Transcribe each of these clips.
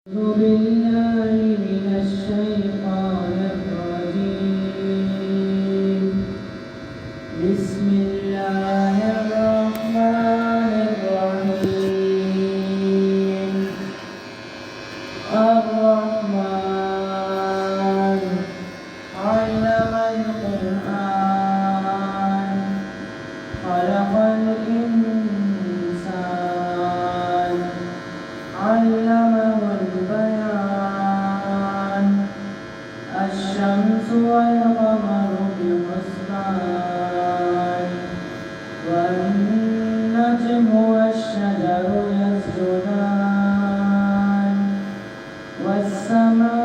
أعوذ بالله من الشيطان الرجيم. بسم الله الرحمن الرحيم. الرحمن علم القرآن خلق الإنسان علمه البيان الشمس والقمر بحسبان والنجم والشجر يسجدان والسماء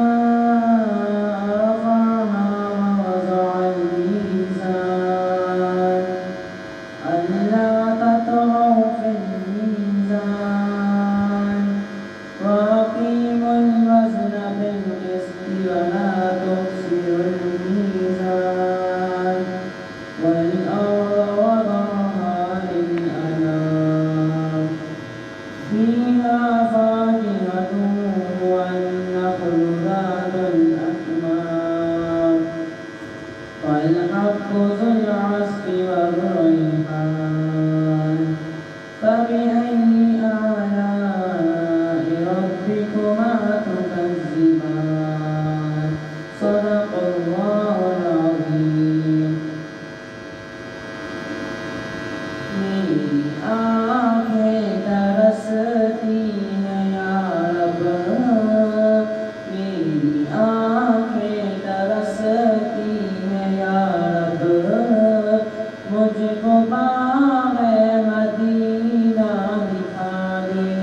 رفعها ووضع الميزان ألا تطغوا في الميزان وأقيموا الوزن بالقسط ولا تخسروا الميزان والأرض وضعها للأنام فيها فاكهة والنخل ذات الأكمام والحب ذو العصف والريحان فبأي آلاء ربكما تكذبان صدق الله العظيم. میری آنکھیں ترستی ہیں یا رب، میری آنکھیں ترستی ہیں یا رب، مجھ کو باغ مدینہ دکھا دے.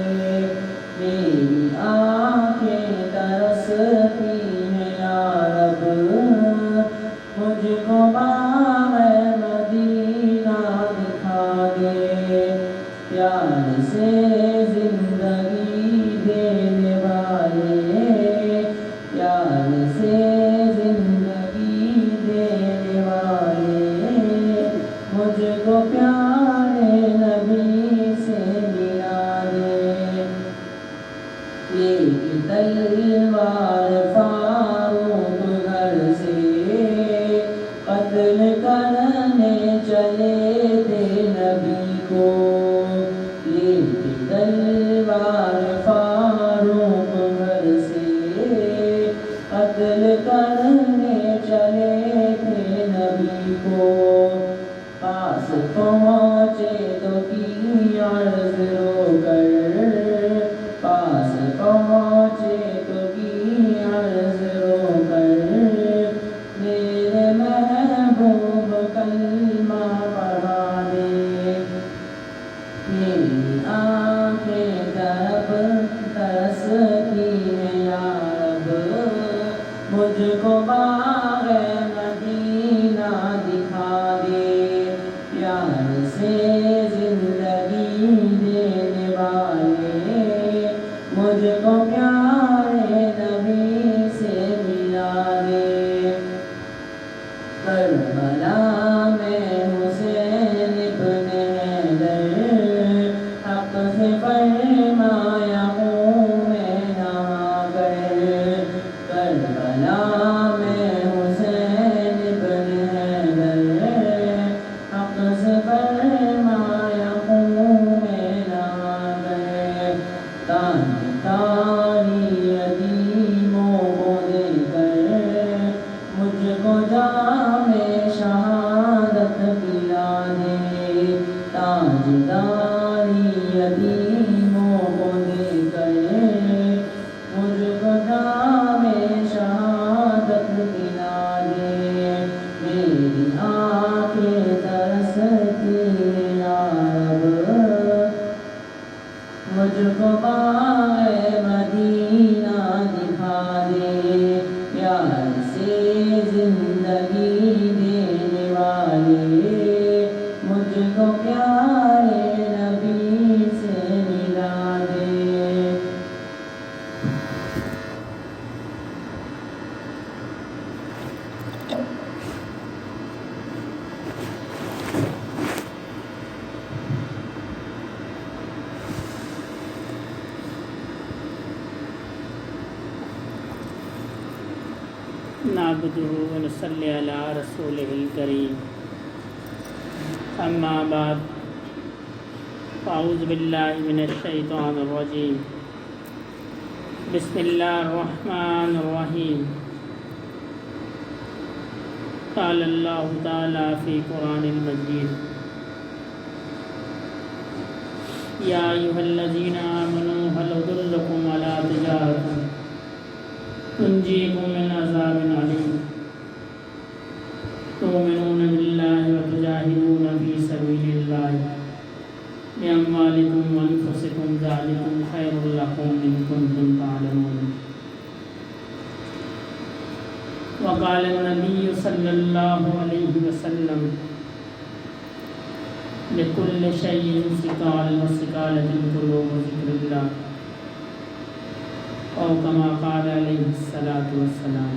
میری آنکھیں ترستی ہیں یا رب، مجھ کو باغ مدینہ دکھا دے. پیار سے زندگی دینے والے، پیار سے زندگی دینے والے، مجھ کو پیارے نبی سے ملا دے. ایک تلوار فاروق گھر سے قتل کرنے چلے تھے نبی کو. ایک تلوار فاروق گھر سے قتل کرنے چلے تھے نبی کو. پاس پہنچے تو کی عرض رو کر، پاس پہنچے تو کی عرض رو کر، میرے محبوب کلمہ پڑھا دے. میری آنکھیں ترستی ہیں یا رب، مجھ کو باغ مدینہ دکھا دے. پیار سے زندگی دینے والے، مجھ کو پیارے نبی سے ملا دے. کربلا میں حسین ابن حیدر حق سے فرمایا ہوں میں نہا کر. کربلا میں حسین ابن حیدر حق سے فرمایا ہوں میں نہا کر. تانی تانی یتیموں کو دے کر مجھ کو جام شہادت پلا دے. تاجداری یتیموں کو دے کر مجھ کو جام شہادت پلا دے. میری آنکھیں ترستی ہیں یا رب، مجھ کو باغ مدینہ دکھا دے. پیار سے زندگی دینے والے، مجھ کو پیارے نبی سے ملا دے. نعبده ونصلي على رسوله الكريم أما بعد أعوذ بالله من الشيطان الرجيم بسم الله الرحمن الرحيم قال الله تعالى في قرآن المجيد يا أيها الذين آمنوا هل أدلكم على تجارة تنجيكم من عذاب أليم تؤمنون بالله وتجاهدون في سبيل الله بأموالكم وأنفسكم ذلكم خير لكم إن كنتم تعلمون وقال النبي صلى الله عليه وسلم لكل شيء سقال وسقالة القلوب ذكر الله أو كما قال عليه الصلاة والسلام.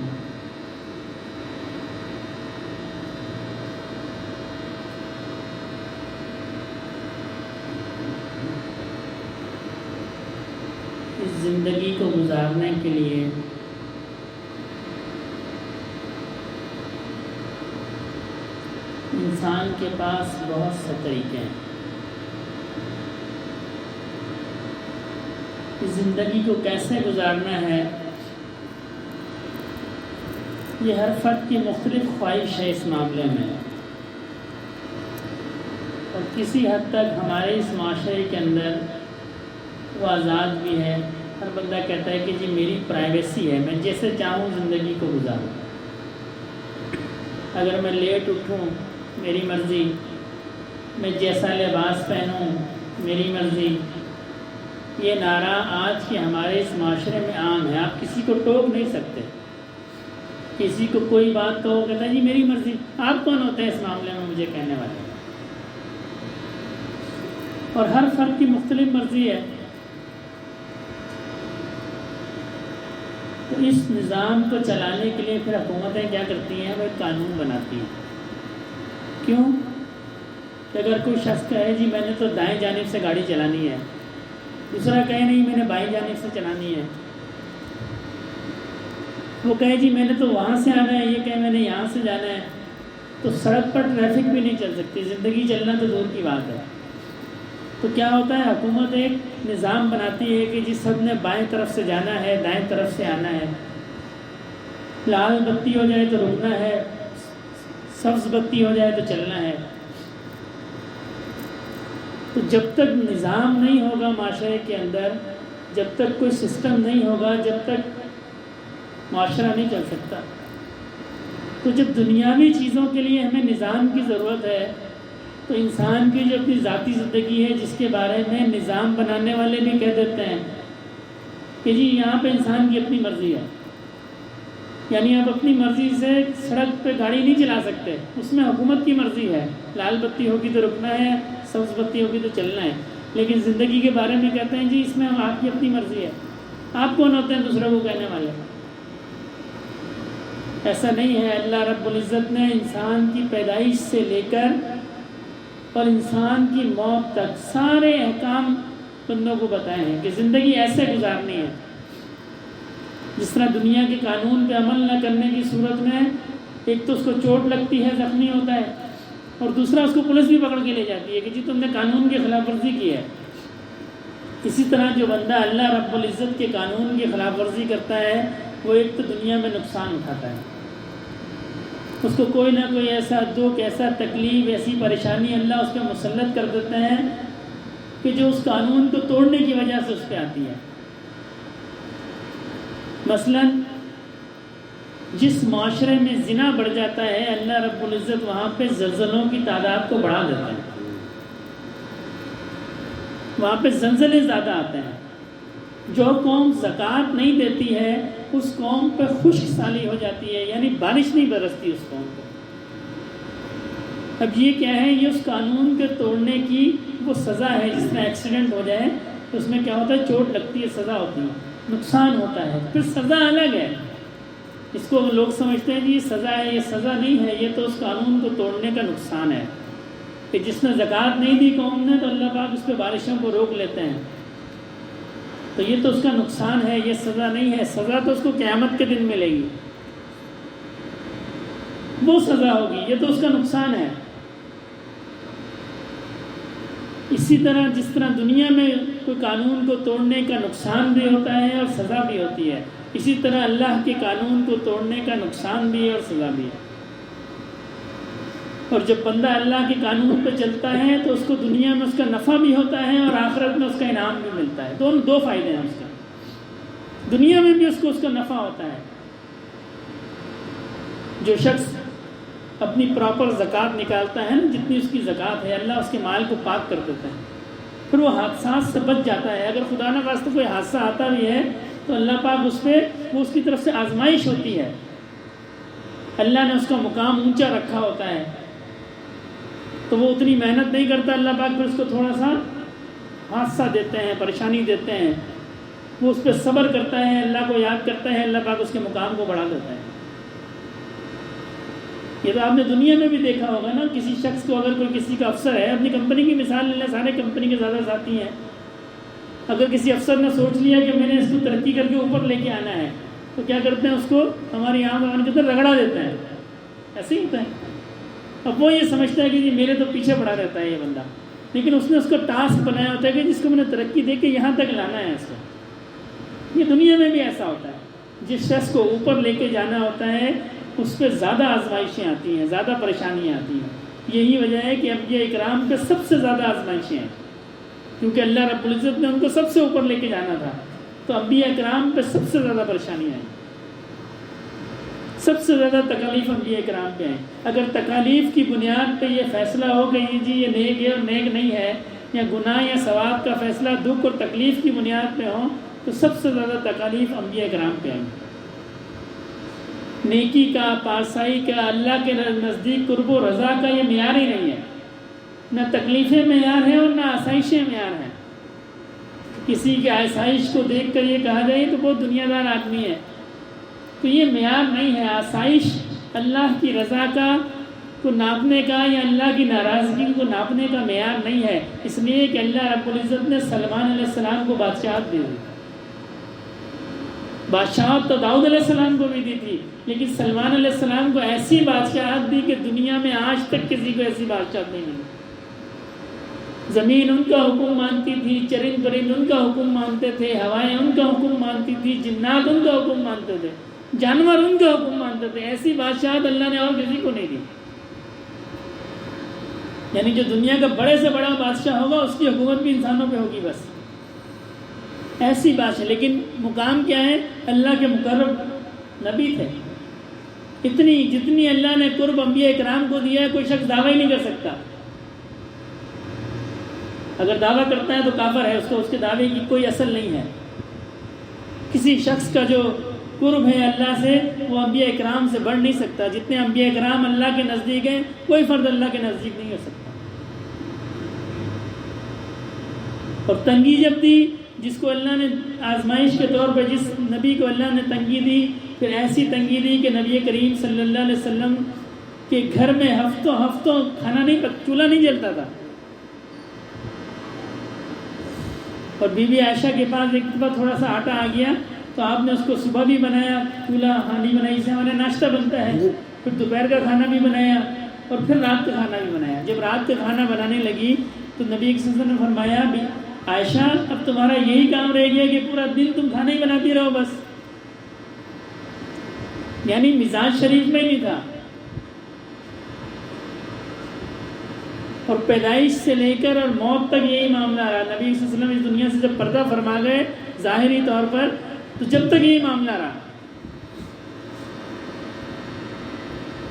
اس زندگی کو گزارنے کے لیے انسان کے پاس بہت سے طریقے ہیں. اس زندگی کو کیسے گزارنا ہے یہ ہر فرد کی مختلف خواہش ہے اس معاملے میں، اور کسی حد تک ہمارے اس معاشرے کے اندر وہ آزاد بھی ہے. ہر بندہ کہتا ہے کہ جی میری پرائیویسی ہے، میں جیسے چاہوں زندگی کو گزاروں. اگر میں لیٹ اٹھوں میری مرضی، میں جیسا لباس پہنوں میری مرضی. یہ نعرہ آج کے ہمارے اس معاشرے میں عام ہے. آپ کسی کو ٹوک نہیں سکتے. کسی کو کوئی بات کہو کہتا ہے جی میری مرضی. آپ کون ہوتے ہیں اس معاملے میں مجھے کہنے والے؟ اور ہر فرد کی مختلف مرضی ہے. تو اس نظام کو چلانے کے لیے پھر حکومتیں کیا کرتی ہیں؟ وہ ایک قانون بناتی ہیں. کیوں؟ کہ اگر کوئی شخص کہے جی میں نے تو دائیں جانب سے گاڑی چلانی ہے، دوسرا کہے نہیں میں نے بائیں جانب سے چلانی ہے، وہ کہے جی میں نے تو وہاں سے آنا ہے، یہ کہے میں نے یہاں سے جانا ہے، تو سڑک پر ٹریفک بھی نہیں چل سکتی. زندگی چلنا تو دور کی بات ہے. تو کیا ہوتا ہے؟ حکومت ایک نظام بناتی ہے کہ جی سب نے بائیں طرف سے جانا ہے، دائیں طرف سے آنا ہے. لال بتی ہو جائے تو رکنا ہے، سبز بتی ہو جائے تو چلنا ہے. تو جب تک نظام نہیں ہوگا معاشرے کے اندر، جب تک کوئی سسٹم نہیں ہوگا، جب تک معاشرہ نہیں چل سکتا. تو جب دنیاوی چیزوں کے لیے ہمیں نظام کی ضرورت ہے، تو انسان کی جو اپنی ذاتی زندگی ہے جس کے بارے میں نظام بنانے والے بھی کہہ دیتے ہیں کہ جی یہاں پہ انسان کی اپنی مرضی ہے. یعنی آپ اپنی مرضی سے سڑک پہ گاڑی نہیں چلا سکتے، اس میں حکومت کی مرضی ہے. لال بتی ہوگی تو رکنا ہے، سبز بتی ہوگی تو چلنا ہے. لیکن زندگی کے بارے میں کہتے ہیں جی اس میں آپ کی اپنی مرضی ہے. آپ کون ہوتے ہیں دوسروں کو کہنے والے؟ ایسا نہیں ہے. اللہ رب العزت نے انسان کی پیدائش سے لے کر اور انسان کی موت تک سارے احکام بندوں کو بتائے ہیں کہ زندگی ایسے گزارنی ہے. جس طرح دنیا کے قانون پہ عمل نہ کرنے کی صورت میں ایک تو اس کو چوٹ لگتی ہے، زخمی ہوتا ہے، اور دوسرا اس کو پولیس بھی پکڑ کے لے جاتی ہے کہ جی تم نے قانون کی خلاف ورزی کی ہے. اسی طرح جو بندہ اللہ رب العزت کے قانون کی خلاف ورزی کرتا ہے وہ ایک تو دنیا میں نقصان اٹھاتا ہے. اس کو کوئی نہ کوئی ایسا دکھ، ایسا تکلیف، ایسی پریشانی اللہ اس پہ مسلط کر دیتے ہیں کہ جو اس قانون کو توڑنے کی وجہ سے اس پہ آتی ہے. مثلا جس معاشرے میں زنا بڑھ جاتا ہے اللہ رب العزت وہاں پہ زلزلوں کی تعداد کو بڑھا دیتا ہے. وہاں پہ زلزلے زیادہ آتے ہیں. جو قوم زکوٰۃ نہیں دیتی ہے اس قوم پہ خشک سالی ہو جاتی ہے، یعنی بارش نہیں برستی اس قوم پہ. اب یہ کیا ہے؟ یہ اس قانون کے توڑنے کی وہ سزا ہے. جس میں ایکسیڈنٹ ہو جائے تو اس میں کیا ہوتا ہے؟ چوٹ لگتی ہے، سزا ہوتی ہے، نقصان ہوتا ہے. پھر سزا الگ ہے. اس کو لوگ سمجھتے ہیں کہ یہ سزا ہے، یہ سزا نہیں ہے، یہ تو اس قانون کو توڑنے کا نقصان ہے. کہ جس نے زکوٰۃ نہیں دی قوم نے تو اللہ پاک اس پہ بارشوں کو روک لیتے ہیں. تو یہ تو اس کا نقصان ہے، یہ سزا نہیں ہے. سزا تو اس کو قیامت کے دن ملے گی. وہ سزا ہوگی، یہ تو اس کا نقصان ہے۔ اسی طرح جس طرح دنیا میں کوئی قانون کو توڑنے کا نقصان بھی ہوتا ہے اور سزا بھی ہوتی ہے، اسی طرح اللہ کے قانون کو توڑنے کا نقصان بھی ہے اور سزا بھی ہے۔ اور جب بندہ اللہ کے قانون پہ چلتا ہے تو اس کو دنیا میں اس کا نفع بھی ہوتا ہے اور آخرت میں اس کا انعام بھی ملتا ہے۔ دو فائدے ہیں اس کا، دنیا میں بھی اس کو اس کا نفع ہوتا ہے۔ جو شخص اپنی پراپر زکوٰۃ نکالتا ہے نا، جتنی اس کی زکوٰۃ ہے، اللہ اس کے مال کو پاک کر دیتا ہے، پھر وہ حادثات سے بچ جاتا ہے۔ اگر خدا نہ خواستہ کوئی حادثہ آتا بھی ہے تو اللہ پاک اس پہ، وہ اس کی طرف سے آزمائش ہوتی ہے، اللہ نے اس کا مقام اونچا رکھا ہوتا ہے، تو وہ اتنی محنت نہیں کرتا، اللہ پاک پھر اس کو تھوڑا سا حادثہ دیتے ہیں، پریشانی دیتے ہیں، وہ اس پہ صبر کرتا ہے، اللہ کو یاد کرتا ہے، اللہ پاک اس کے مقام کو بڑھا دیتا ہے۔ یہ تو آپ نے دنیا میں بھی دیکھا ہوگا نا، کسی شخص کو اگر کوئی کسی کا افسر ہے، اپنی کمپنی کی مثال لے لیں، سارے کمپنی کے زیادہ ساتھی ہیں، اگر کسی افسر نے سوچ لیا کہ میں نے اس کو ترقی کر کے اوپر لے کے آنا ہے تو کیا کرتے ہیں، اس کو ہماری آنکھ کے اندر رگڑا دیتے ہیں، ایسے ہی ہوتا ہے۔ اب وہ یہ سمجھتا ہے کہ جی میرے تو پیچھے پڑا رہتا ہے یہ بندہ، لیکن اس نے اس کو ٹاسک بنایا ہوتا ہے کہ جس کو میں نے ترقی دے کے یہاں تک لانا ہے اس کو۔ یہ دنیا میں بھی ایسا ہوتا ہے، جس شخص کو اوپر لے کے جانا ہوتا ہے اس پہ زیادہ آزمائشیں آتی ہیں، زیادہ پریشانیاں آتی ہیں۔ یہی وجہ ہے کہ انبیاء اکرام پہ سب سے زیادہ آزمائشیں ہیں، کیونکہ اللہ رب العزت نے ان کو سب سے اوپر لے کے جانا تھا، تو انبیاء اکرام پہ سب سے زیادہ پریشانیاں ہیں، سب سے زیادہ تکالیف انبیاء اکرام پہ ہیں۔ اگر تکالیف کی بنیاد پہ یہ فیصلہ ہو کہ جی یہ نیک ہے اور نیک نہیں ہے، یا گناہ یا ثواب کا فیصلہ دکھ اور تکلیف کی بنیاد پہ ہو، تو سب سے زیادہ تکالیف انبیاء اکرام پہ ہیں۔ نیکی کا، پاسائی کا، اللہ کے نزدیک قرب و رضا کا یہ معیار ہی نہیں ہے، نہ تکلیفیں معیار ہیں اور نہ آسائشیں معیار ہیں۔ کسی کی آسائش کو دیکھ کر یہ کہا جائے تو بہت دنیا دار آدمی ہے، تو یہ معیار نہیں ہے۔ آسائش اللہ کی رضا کا کو ناپنے کا یا اللہ کی ناراضگی کو ناپنے کا معیار نہیں ہے، اس لیے کہ اللہ رب العزت نے سلمان علیہ السلام کو بادشاہت دی، بادشاہت تو داؤد علیہ السلام کو بھی دی تھی، لیکن سلمان علیہ السلام کو ایسی بادشاہت دی کہ دنیا میں آج تک کسی کو ایسی بادشاہت نہیں ملی۔ زمین ان کا حکم مانتی تھی، چرند پرند ان کا حکم مانتے تھے، ہوائیں ان کا حکم مانتی تھی، جنات ان کا حکم مانتے تھے، جانور ان کا حکم مانتے تھے۔ ایسی بادشاہت اللہ نے اور کسی کو نہیں دی۔ یعنی جو دنیا کا بڑے سے بڑا بادشاہ ہوگا اس کی حکومت بھی انسانوں پہ ہوگی، بس ایسی بات ہے۔ لیکن مقام کیا ہے؟ اللہ کے مقرب نبی تھے۔ جتنی اللہ نے قرب انبیاء اکرام کو دیا ہے، کوئی شخص دعویٰ ہی نہیں کر سکتا۔ اگر دعویٰ کرتا ہے تو کافر ہے، اس کے دعوے کی کوئی اصل نہیں ہے۔ کسی شخص کا جو قرب ہے اللہ سے وہ انبیاء اکرام سے بڑھ نہیں سکتا۔ جتنے انبیاء اکرام اللہ کے نزدیک ہیں، کوئی فرد اللہ کے نزدیک نہیں ہو سکتا۔ اور تنگی جب دی، جس کو اللہ نے آزمائش کے طور پر جس نبی کو اللہ نے تنگی دی، پھر ایسی تنگی دی کہ نبی کریم صلی اللہ علیہ وسلم کے گھر میں ہفتوں کھانا نہیں، چولہا نہیں جلتا تھا۔ اور بی بی عائشہ کے پاس ایک دفعہ تھوڑا سا آٹا آ گیا تو آپ نے اس کو صبح بھی بنایا، چولہا ہانڈی بنائی، جسے ہمارے ناشتہ بنتا ہے، پھر دوپہر کا کھانا بھی بنایا اور پھر رات کا کھانا بھی بنایا۔ جب رات کا کھانا بنانے لگی تو نبی صلی اللہ علیہ وسلم نے فرمایا، عائشہ اب تمہارا یہی کام رہ گیا کہ پورا دن تم کھانا ہی بناتی رہو بس۔ یعنی مزاج شریف میں نہیں تھا۔ اور پیدائش سے لے کر اور موت تک یہی معاملہ رہا۔ نبی صلی اللہ علیہ وسلم اس دنیا سے جب پردہ فرما گئے ظاہری طور پر، تو جب تک یہی معاملہ رہا۔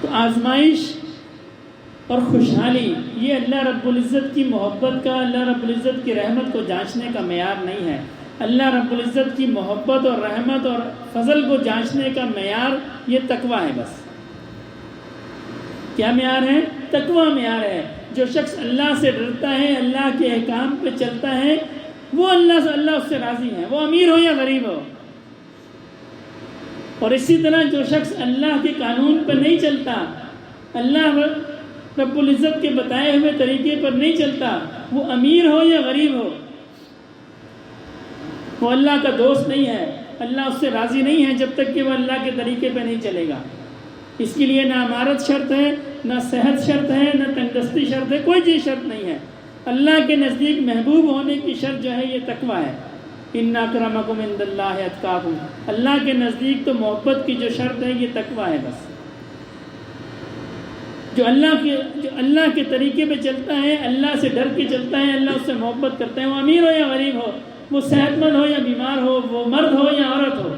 تو آزمائش اور خوشحالی یہ اللہ رب العزت کی محبت کا، اللہ رب العزت کی رحمت کو جانچنے کا معیار نہیں ہے۔ اللہ رب العزت کی محبت اور رحمت اور فضل کو جانچنے کا معیار یہ تقویٰ ہے بس۔ کیا معیار ہے؟ تقویٰ معیار ہے۔ جو شخص اللہ سے ڈرتا ہے، اللہ کے احکام پہ چلتا ہے، وہ اللہ اس سے راضی ہے، وہ امیر ہو یا غریب ہو۔ اور اسی طرح جو شخص اللہ کے قانون پر نہیں چلتا، اللہ رب العزت کے بتائے ہوئے طریقے پر نہیں چلتا، وہ امیر ہو یا غریب ہو، وہ اللہ کا دوست نہیں ہے، اللہ اس سے راضی نہیں ہے جب تک کہ وہ اللہ کے طریقے پہ نہیں چلے گا۔ اس کے لیے نہ امارت شرط ہے، نہ صحت شرط ہے، نہ تندرستی شرط ہے، کوئی چیز شرط نہیں ہے۔ اللہ کے نزدیک محبوب ہونے کی شرط جو ہے یہ تقویٰ ہے۔ ان اکرمکم عند اللہ اتقاکم، اللہ کے نزدیک تو محبت کی جو شرط ہے یہ تقویٰ ہے بس۔ جو اللہ کے طریقے پہ چلتا ہے، اللہ سے ڈر کے چلتا ہے، اللہ اس سے محبت کرتا ہے، وہ امیر ہو یا غریب ہو، وہ صحت مند ہو یا بیمار ہو، وہ مرد ہو یا عورت ہو،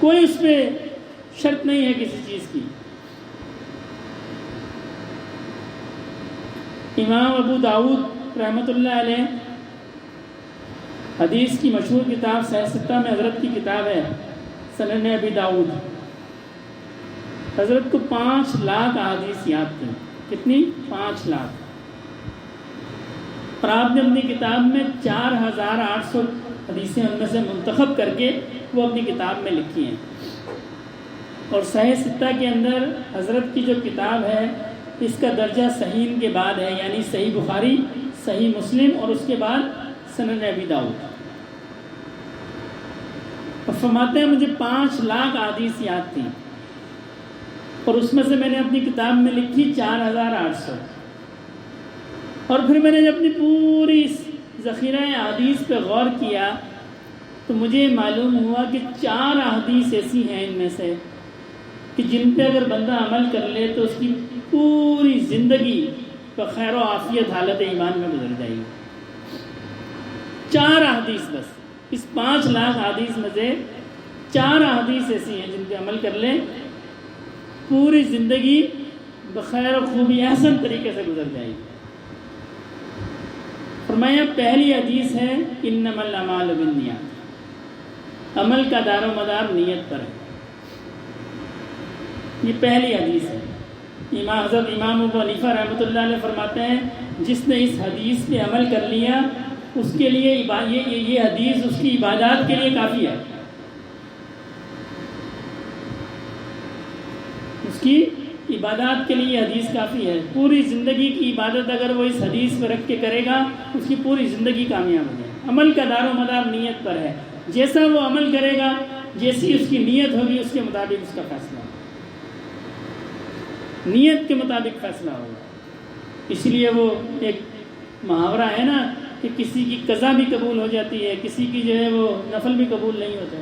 کوئی اس پہ شرط نہیں ہے کسی چیز کی۔ امام ابو داؤد رحمۃ اللہ علیہ حدیث کی مشہور کتاب صحیح ستہ میں حضرت کی کتاب ہے سنن ابی داؤد۔ حضرت کو 5 لاکھ احادیث یاد تھیں۔ کتنی؟ 5 لاکھ۔ اور آپ نے اپنی کتاب میں 4800 حدیثیں ان میں سے منتخب کر کے وہ اپنی کتاب میں لکھی ہیں۔ اور صحیح ستہ کے اندر حضرت کی جو کتاب ہے اس کا درجہ صحیح کے بعد ہے، یعنی صحیح بخاری، صحیح مسلم اور اس کے بعد سنن ابی داؤد۔ اور فرماتے ہیں مجھے 5 لاکھ احادیث یاد تھیں اور اس میں سے میں نے اپنی کتاب میں لکھی 4800۔ اور پھر میں نے جب اپنی پوری ذخیرہ احادیث پہ غور کیا تو مجھے معلوم ہوا کہ 4 احادیث ایسی ہیں ان میں سے کہ جن پہ اگر بندہ عمل کر لے تو اس کی پوری زندگی بخیر و عافیت حالت ایمان میں گزر جائے گی۔ 4 احادیث بس، اس 5 لاکھ احادیث میں سے 4 احادیث ایسی ہیں جن پہ عمل کر لے پوری زندگی بخیر و خوبی احسن طریقے سے گزر جائے گی۔ فرمایا پہلی حدیث ہے انما الاعمال بالنیات، عمل کا دار و مدار نیت پر ہے، یہ پہلی حدیث ہے۔ حضرت امام ابو حنیفہ رحمۃ اللہ علیہ فرماتے ہیں جس نے اس حدیث پہ عمل کر لیا اس کے لیے یہ حدیث اس کی عبادات کے لیے کافی ہے، اس کی عبادات کے لیے حدیث کافی ہے۔ پوری زندگی کی عبادت اگر وہ اس حدیث پہ رکھ کے کرے گا اس کی پوری زندگی کامیاب ہو جائے۔ عمل کا دار و مدار نیت پر ہے، جیسا وہ عمل کرے گا، جیسی اس کی نیت ہوگی اس کے مطابق اس کا فیصلہ ہوگا، نیت کے مطابق فیصلہ ہوگا۔ اس لیے وہ ایک محاورہ ہے نا کہ کسی کی قضا بھی قبول ہو جاتی ہے، کسی کی جو ہے وہ نفل بھی قبول نہیں ہوتا،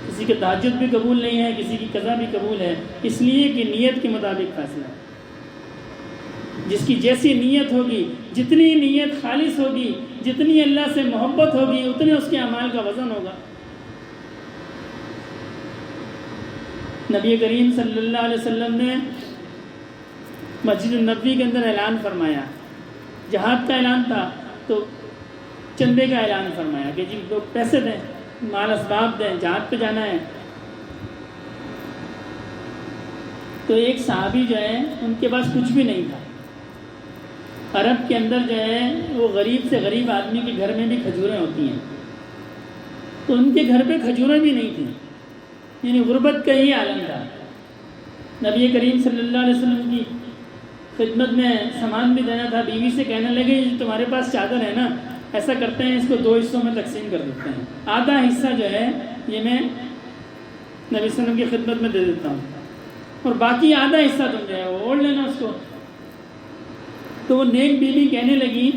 کسی کے تہجد بھی قبول نہیں ہے، کسی کی قضا بھی قبول ہے، اس لیے کہ نیت کے مطابق فیصلہ ہے۔ جس کی جیسی نیت ہوگی، جتنی نیت خالص ہوگی، جتنی اللہ سے محبت ہوگی، اتنے اس کے اعمال کا وزن ہوگا۔ نبی کریم صلی اللہ علیہ وسلم نے مسجد النبوی کے اندر اعلان فرمایا، جہاد کا اعلان تھا تو چندے کا اعلان فرمایا کہ جی لوگ پیسے دیں، مال اسباب دیں، جہاد پہ جانا ہے۔ تو ایک صحابی جو ہے ان کے پاس کچھ بھی نہیں تھا۔ عرب کے اندر جو ہے وہ غریب سے غریب آدمی کے گھر میں بھی کھجوریں ہوتی ہیں، تو ان کے گھر پہ کھجوریں بھی نہیں تھیں، یعنی غربت کا ہی عالم تھا۔ نبی کریم صلی اللہ علیہ وسلم کی خدمت میں سامان بھی دینا تھا، بیوی سے کہنے لگے تمہارے پاس چادر ہے نا، ایسا کرتے ہیں اس کو 2 حصوں میں تقسیم کر دیتے ہیں، آدھا حصہ جو ہے یہ میں نبی صلی اللہ علیہ وسلم کی خدمت میں دے دیتا ہوں اور باقی آدھا حصہ تم جو ہے وہ اوڑھ لینا اس کو۔ تو وہ نیک بیوی کہنے لگی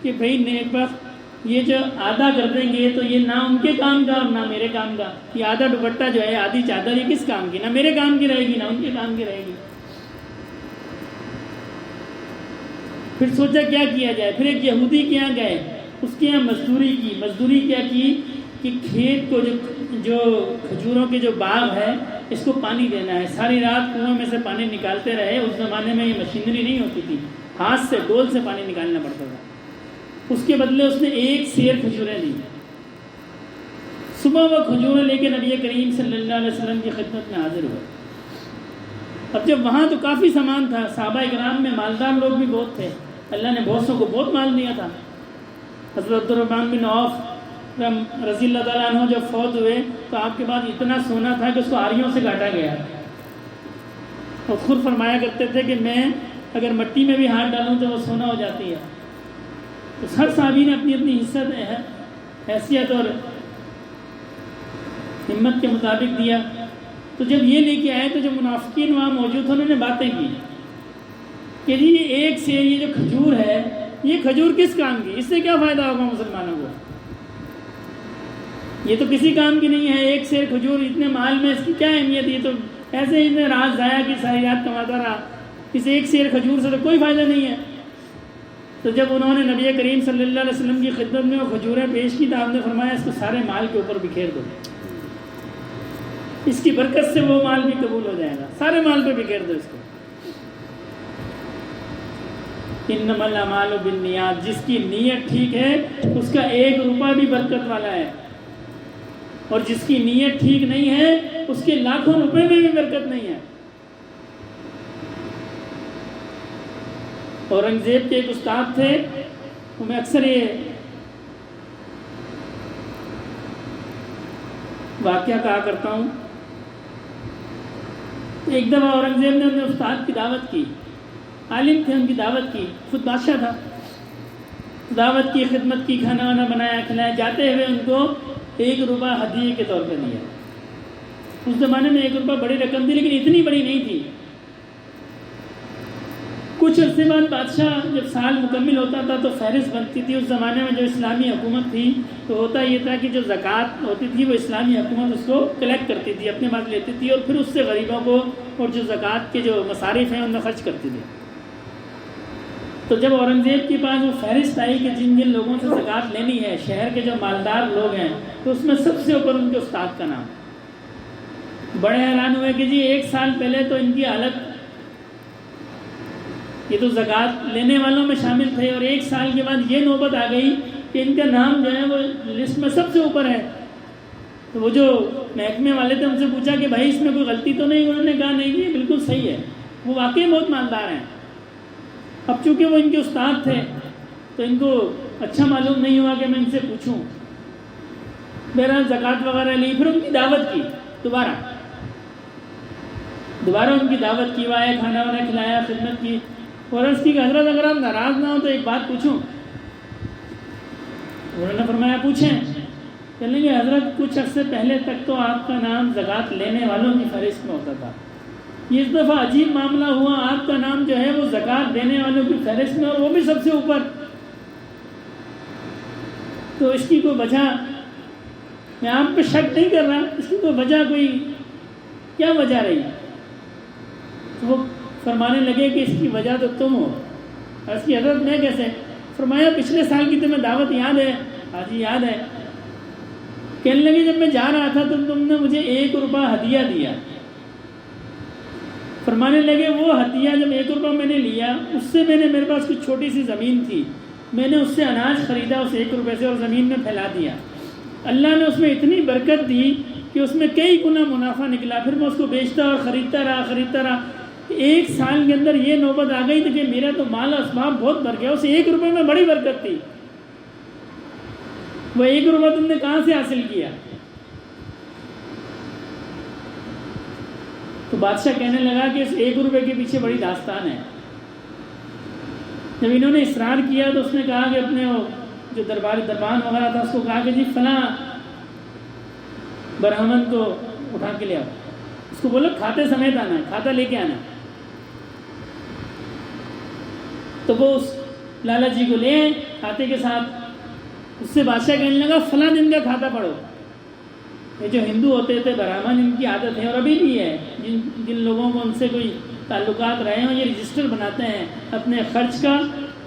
کہ بھائی نیک بخت، یہ جو آدھا کر دیں گے تو یہ نہ ان کے کام کا اور نہ میرے کام کا، یہ آدھا دوپٹہ جو ہے، آدھی چادر، یہ کس کام کی؟ نہ میرے کام کی رہے گی نہ ان کے کام کی رہے گی۔ پھر سوچا کیا کیا جائے، پھر ایک یہودی کے یہاں گئے، اس کے یہاں مزدوری کیا کی کہ کھیت کو جو کھجوروں کے جو باغ ہے اس کو پانی دینا ہے، ساری رات کنویں میں سے پانی نکالتے رہے۔ اس زمانے میں یہ مشینری نہیں ہوتی تھی، ہاتھ سے ڈول سے پانی نکالنا پڑتا تھا۔ اس کے بدلے اس نے 1 سیر کھجوریں دی۔ صبح وہ کھجوریں لے کے نبی کریم صلی اللہ علیہ وسلم کی خدمت میں حاضر ہوئے۔ اب جب وہاں تو کافی سامان تھا، صحابہ کرام میں مالدار لوگ بھی بہت تھے، اللہ نے بہت سو کو بہت مال دیا تھا۔ حضرت عبدالرحمن بن عوف رضی اللہ تعالیٰ عنہ جب فوت ہوئے تو آپ کے پاس اتنا سونا تھا کہ اس کو آریوں سے کاٹا گیا، اور خود فرمایا کرتے تھے کہ میں اگر مٹی میں بھی ہاتھ ڈالوں تو وہ سونا ہو جاتی ہے۔ تو ہر صحابی نے اپنی اپنی حیثیت اور ہمت کے مطابق دیا۔ تو جب یہ لے کے آئے تو جو منافقین وہاں موجود تھے انہوں نے باتیں کی کہ جی ایک سے یہ جو کھجور ہے، یہ کھجور کس کام کی، اس سے کیا فائدہ ہوگا مسلمانوں کو، یہ تو کسی کام کی نہیں ہے، ایک سیر کھجور اتنے مال میں اس کی کیا اہمیت، یہ تو ایسے ہی رات ضائع کی ساری رات کماتا رہا، اس ایک سیر کھجور سے تو کوئی فائدہ نہیں ہے۔ تو جب انہوں نے نبی کریم صلی اللہ علیہ وسلم کی خدمت میں وہ کھجوریں پیش کی تو آپ نے فرمایا اس کو سارے مال کے اوپر بکھیر دو، اس کی برکت سے وہ مال بھی قبول ہو جائے گا، سارے مال پہ بکھیر دو اس کو۔ انما الاعمال بالنیات، جس کی نیت ٹھیک ہے اس کا 1 روپیہ بھی برکت والا ہے، اور جس کی نیت ٹھیک نہیں ہے اس کے لاکھوں روپے میں بھی برکت نہیں ہے۔ اورنگزیب کے ایک استاد تھے، میں اکثر یہ واقعہ کہا کرتا ہوں، ایک دفعہ اورنگزیب نے اپنے استاد کی دعوت کی، عالم تھے، ان کی دعوت کی، خود بادشاہ تھا، دعوت کی، خدمت کی، کھانا وانا بنایا کھلایا، جاتے ہوئے ان کو 1 روپیہ ہدیے کے طور پہ دیا۔ اس زمانے میں 1 روپیہ بڑی رقم تھی لیکن اتنی بڑی نہیں تھی۔ کچھ عرصے بعد بادشاہ جب سال مکمل ہوتا تھا تو فہرست بنتی تھی، اس زمانے میں جو اسلامی حکومت تھی تو ہوتا یہ تھا کہ جو زکوٰۃ ہوتی تھی وہ اسلامی حکومت اس کو کلیکٹ کرتی تھی، اپنے پاس لیتی تھی اور پھر اس سے غریبوں کو اور جو زکوٰۃ کے جو مصارف ہیں ان میں خرچ کرتی تھی۔ تو جب اورنگزیب کے پاس وہ فہرست آئی کہ جن جن لوگوں سے زکوٰۃ لینی ہے، شہر کے جو مالدار لوگ ہیں، تو اس میں سب سے اوپر ان کے استاد کا نام۔ بڑے حیران ہوئے کہ جی 1 سال پہلے تو ان کی حالت، یہ تو زکوٰۃ لینے والوں میں شامل تھے، اور 1 سال کے بعد یہ نوبت آ گئی کہ ان کا نام جو ہے وہ لسٹ میں سب سے اوپر ہے۔ تو وہ جو محکمے والے تھے ان سے پوچھا کہ بھائی اس میں کوئی غلطی تو نہیں؟ انہوں نے کہا نہیں یہ بالکل صحیح ہے، وہ واقعی بہت مالدار ہیں۔ اب چونکہ وہ ان کے استاد تھے تو ان کو اچھا معلوم نہیں ہوا کہ میں ان سے پوچھوں، بہرحال زکوٰۃ وغیرہ لی، پھر ان کی دعوت کی، دوبارہ ان کی دعوت کی، وہ آئے، کھانا وانا کھلایا، خدمت کی، اور عرض کی کہ حضرت اگر آپ ناراض نہ ہوں تو ایک بات پوچھوں؟ انہوں نے فرمایا پوچھیں۔ کہنے لگے حضرت کچھ عرصے پہلے تک تو آپ کا نام زکوٰۃ لینے والوں کی فہرست میں ہوتا تھا، یہ اس دفعہ عجیب معاملہ ہوا، آپ کا نام جو ہے وہ زکوٰۃ دینے والوں کی فہرست میں اور وہ بھی سب سے اوپر، تو اس کی کوئی وجہ، میں آپ پہ شک نہیں کر رہا، اس کی کوئی وجہ، کوئی کیا وجہ رہی؟ تو وہ فرمانے لگے کہ اس کی وجہ تو تم ہو۔ اس کی حضرت میں کیسے؟ فرمایا پچھلے سال کی تمہیں دعوت یاد ہے؟ ہاں جی یاد ہے۔ کہنے لگے جب میں جا رہا تھا تو تم نے مجھے 1 روپیہ ہدیہ دیا۔ فرمانے لگے وہ ہدیہ جب 1 روپیہ میں نے لیا، اس سے میرے پاس کچھ چھوٹی سی زمین تھی، میں نے اس سے اناج خریدا اس 1 روپے سے اور زمین میں پھیلا دیا، اللہ نے اس میں اتنی برکت دی کہ اس میں کئی گنا منافع نکلا، پھر میں اس کو بیچتا اور خریدتا رہا۔ 1 سال کے اندر یہ نوبت آ گئی تھی کہ میرا تو مال اسباب بہت بڑھ گیا، اس 1 روپے میں بڑی برکت تھی۔ وہ 1 روپیہ تم نے کہاں سے حاصل کیا؟ تو بادشاہ کہنے لگا کہ اس 1 روپے کے پیچھے بڑی داستان ہے۔ جب انہوں نے اصرار کیا تو اس نے کہا کہ اپنے جو دربان وغیرہ تھا اس کو کہا کہ جی فلاں برہمن کو اٹھا کے لے آؤ، اس کو بولو کھاتے سمیت آنا ہے، کھاتا لے کے آنا۔ تو وہ اس لالا جی کو لے آئے کھاتے کے ساتھ، اس سے بادشاہ کہنے لگا فلاں دن کا کھاتا پڑھو۔ یہ جو ہندو ہوتے تھے برہمن، ان کی عادت ہے اور ابھی بھی ہے، جن لوگوں کو ان سے کوئی تعلقات رہے ہوں، یہ رجسٹر بناتے ہیں اپنے خرچ کا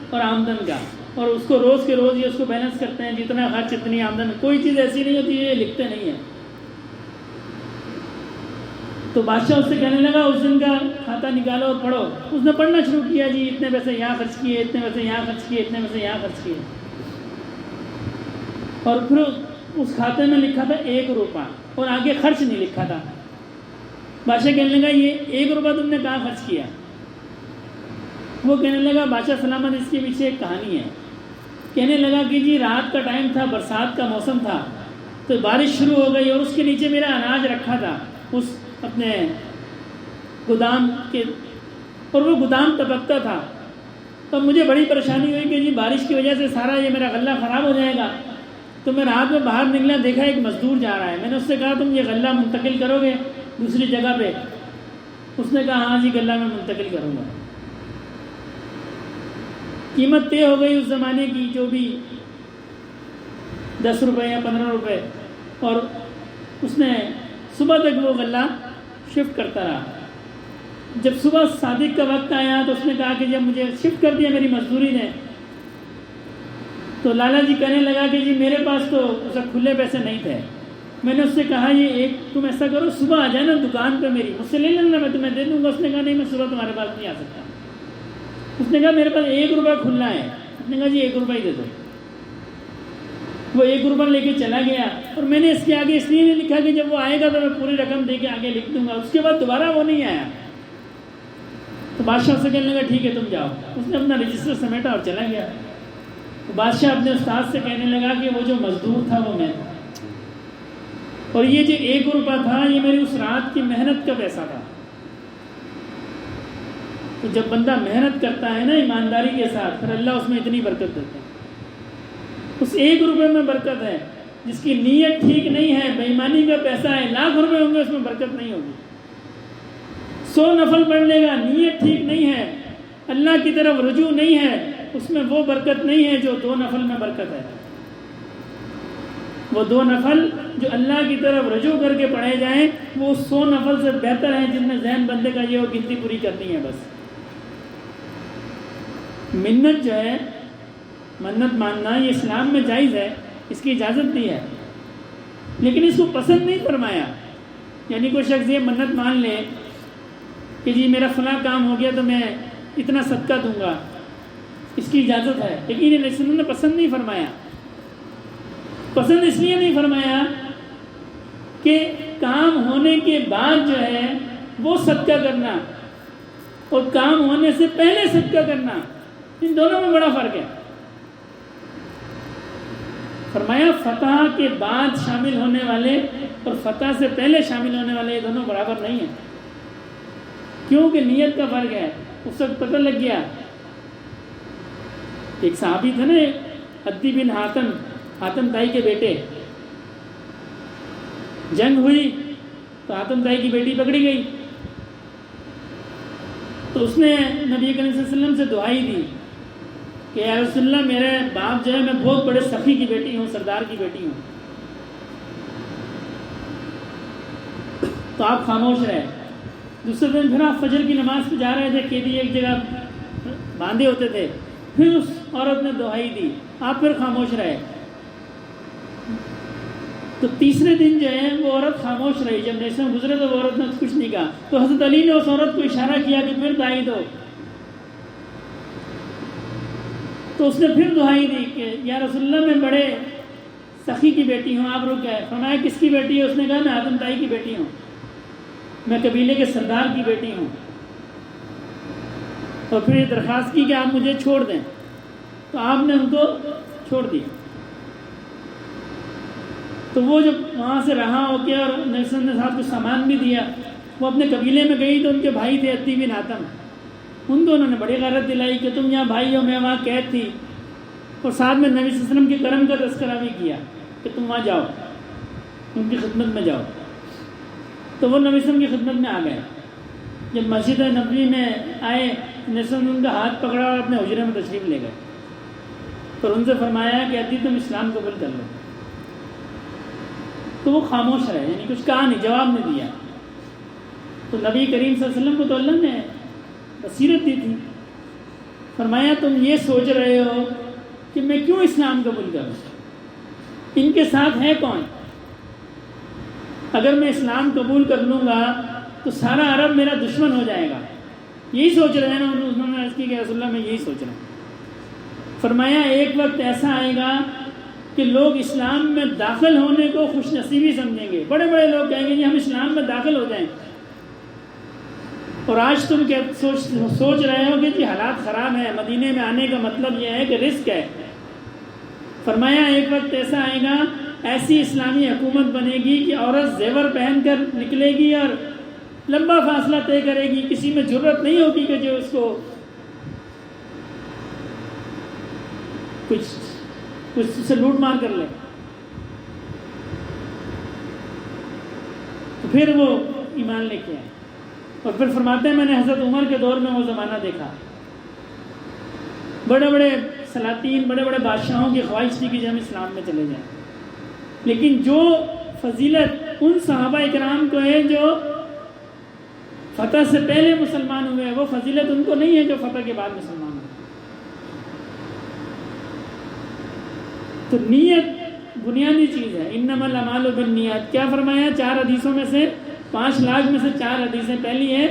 اور آمدن کا، اور اس کو روز کے روز یہ اس کو بیلنس کرتے ہیں، جتنا خرچ اتنی آمدن، کوئی چیز ایسی نہیں ہوتی یہ لکھتے نہیں ہیں۔ تو بادشاہ اس سے کہنے لگا اس دن کا کھاتا نکالو اور پڑھو۔ اس نے پڑھنا شروع کیا، جی اتنے پیسے یہاں خرچ کیے، اتنے پیسے یہاں خرچ کیے، اتنے پیسے یہاں خرچ کیے، اور پھر اس کھاتے میں لکھا تھا 1 روپیہ اور آگے خرچ نہیں لکھا تھا۔ بادشاہ کہنے لگا یہ 1 روپیہ تم نے کہاں خرچ کیا؟ وہ کہنے لگا بادشاہ سلامت اس کے پیچھے ایک کہانی ہے۔ کہنے لگا کہ جی رات کا ٹائم تھا، برسات کا موسم تھا، تو بارش شروع ہو گئی اور اس کے نیچے میرا اناج رکھا تھا اس اپنے گودام کے، اور وہ گودام ٹپکتا تھا، تو مجھے بڑی پریشانی ہوئی کہ جی بارش کی وجہ سے سارا یہ میرا غلہ خراب ہو جائے گا۔ تو میں رات میں باہر نکلا، دیکھا ایک مزدور جا رہا ہے. میں نے اس سے کہا تم یہ غلہ منتقل کرو گے دوسری جگہ پہ؟ اس نے کہا ہاں جی غلہ میں منتقل کروں گا. قیمت طے ہو گئی اس زمانے کی جو بھی 10 روپے یا 15 روپے، اور اس نے صبح تک وہ غلہ شفٹ کرتا رہا. جب صبح صادق کا وقت آیا تو اس نے کہا کہ جب مجھے شفٹ کر دیا میری مزدوری نے، تو لالا جی کہنے لگا کہ جی میرے پاس تو اس وقت کھلے پیسے نہیں تھے. میں نے اس سے کہا یہ ایک تم ایسا کرو صبح آ جانا دکان پہ میری، مجھ سے لے لینا میں تمہیں دے دوں گا. اس نے کہا نہیں میں صبح تمہارے پاس نہیں آ سکتا. اس نے کہا میرے پاس 1 روپیہ کھلنا ہے. اس نے کہا جی 1 روپیہ ہی دے دو. وہ 1 روپیہ لے کے چلا گیا، اور میں نے اس کے آگے اس لیے نہیں لکھا کہ جب وہ آئے گا تو میں پوری رقم دے کے آگے لکھ دوں گا. اس کے بعد دوبارہ وہ نہیں آیا. تو بادشاہ سے کہنے لگا ٹھیک ہے تم جاؤ. اس نے اپنا رجسٹر سمیٹا اور چلا گیا. تو بادشاہ اپنے استاد سے کہنے لگا کہ وہ جو مزدور تھا وہ میں تھا، اور یہ جو 1 روپیہ تھا یہ میری اس رات کی محنت کا پیسہ تھا. تو جب بندہ محنت کرتا ہے نا ایمانداری کے ساتھ، پھر اللہ اس میں اتنی برکت دیتا ہے. اس 1 روپے میں برکت ہے. جس کی نیت ٹھیک نہیں ہے، بے ایمانی کا پیسہ ہے، 1,00,000 روپے ہوں گے اس میں برکت نہیں ہوگی. 100 نفل پڑھ لے گا، نیت ٹھیک نہیں ہے، اللہ کی طرف رجوع نہیں ہے، اس میں وہ برکت نہیں ہے جو 2 نفل میں برکت ہے. وہ 2 نفل جو اللہ کی طرف رجوع کر کے پڑھے جائیں وہ 100 نفل سے بہتر ہیں جن میں ذہن بندے کا یہ ہو گنتی پوری کرنی ہے بس. منت جو ہے، منت ماننا یہ اسلام میں جائز ہے، اس کی اجازت دی ہے، لیکن اس کو پسند نہیں فرمایا. یعنی کوئی شخص یہ منت مان لے کہ جی میرا فلاں کام ہو گیا تو میں اتنا صدقہ دوں گا، اس کی اجازت ہے، لیکن یہ رسول نے پسند نہیں فرمایا. پسند اس لیے نہیں فرمایا کہ کام ہونے کے بعد جو ہے وہ صدقہ کرنا اور کام ہونے سے پہلے صدقہ کرنا، ان دونوں میں بڑا فرق ہے. فرمایا فتح کے بعد شامل ہونے والے اور فتح سے پہلے شامل ہونے والے یہ دونوں برابر نہیں ہیں. کیونکہ نیت کا فرق ہے. اس وقت پتہ لگ گیا، ایک صحابی تھے نا عدی بن حاتم تائی کے بیٹے، جنگ ہوئی تو حاتم تائی کی بیٹی پکڑی گئی. تو اس نے نبی کریم صلی اللہ علیہ وسلم سے دعائی دی کہ یا رسول اللہ میرے باپ جو ہے میں بہت بڑے سخی کی بیٹی ہوں، سردار کی بیٹی ہوں، تو آپ خاموش رہے. دوسرے دن پھر آپ فجر کی نماز پہ جا رہے تھے، قیدی ایک جگہ باندھے ہوتے تھے، پھر اس عورت نے دعائی دی، آپ پھر خاموش رہے. تو تیسرے دن جو ہے وہ عورت خاموش رہی. جب نیسے میں گزرے تو وہ عورت نے کچھ نہیں کہا. تو حضرت علی نے اس عورت کو اشارہ کیا کہ پھر دعائی دو. تو اس نے پھر دعائی دی کہ یا رسول اللہ میں بڑے سخی کی بیٹی ہوں. آپ رک گئے. فرمایا کس کی بیٹی ہے؟ اس نے کہا میں حاتم تائی کی بیٹی ہوں، میں قبیلے کے سردار کی بیٹی ہوں. اور پھر یہ درخواست کی کہ آپ مجھے چھوڑ دیں، تو آپ نے ان کو چھوڑ دیا. تو وہ جب وہاں سے رہا ہو کے اور نبی صلی اللہ علیہ وسلم نے ساتھ کچھ سامان بھی دیا، وہ اپنے قبیلے میں گئی تو ان کے بھائی تھے عدی بن حاتم، ان دونوں نے بڑی غیرت دلائی کہ تم یہاں بھائی ہو، میں وہاں قید تھی، اور ساتھ میں نبی صلی اللہ علیہ وسلم کے کرم کا تذکرہ بھی کیا کہ تم وہاں جاؤ، ان کی خدمت میں جاؤ. تو وہ نبی صلی اللہ علیہ وسلم کی خدمت میں آ گئے. جب مسجد نبوی میں آئے، نبی صلی اللہ علیہ وسلم ان کا ہاتھ پکڑا اور اپنے حجرے میں تشریف لے گئے. اور ان سے فرمایا کہ عدی تم اسلام قبول کر لو. تو وہ خاموش رہے، یعنی کچھ کہا نہیں، جواب نہیں دیا. تو نبی کریم صلی اللہ علیہ وسلم کو تو اللہ نے بصیرت دی تھی. فرمایا تم یہ سوچ رہے ہو کہ میں کیوں اسلام قبول کروں، ان کے ساتھ ہے کون؟ اگر میں اسلام قبول کر لوں گا تو سارا عرب میرا دشمن ہو جائے گا. یہی سوچ رہے ہیں نا. انہوں نے عرض کی کہ رسول اللہ میں یہی سوچ رہا ہوں. فرمایا ایک وقت ایسا آئے گا کہ لوگ اسلام میں داخل ہونے کو خوش نصیبی سمجھیں گے. بڑے بڑے لوگ کہیں گے جی ہم اسلام میں داخل ہو جائیں، اور آج تم سوچ رہے ہو کہ جی حالات خراب ہیں، مدینے میں آنے کا مطلب یہ ہے کہ رزق ہے. فرمایا ایک وقت ایسا آئے گا، ایسی اسلامی حکومت بنے گی کہ عورت زیور پہن کر نکلے گی اور لمبا فاصلہ طے کرے گی، کسی میں جرت نہیں ہوگی کہ جو اس کو کچھ سے لوٹ مار کر لے. پھر وہ ایمان لے کے آئے. اور پھر فرماتے ہیں میں نے حضرت عمر کے دور میں وہ زمانہ دیکھا، بڑے بڑے سلاطین، بڑے بڑے بادشاہوں کی خواہش تھی کہ ہم اسلام میں چلے جائیں، لیکن جو فضیلت ان صحابہ اکرام کو ہے جو فتح سے پہلے مسلمان ہوئے، وہ فضیلت ان کو نہیں ہے جو فتح کے بعد مسلمان ہوئے. تو نیت بنیادی چیز ہے. انما الاعمال بالنیات، کیا فرمایا؟ 4 حدیثوں میں سے 5 لاکھ میں سے 4 حدیثیں. پہلی ہے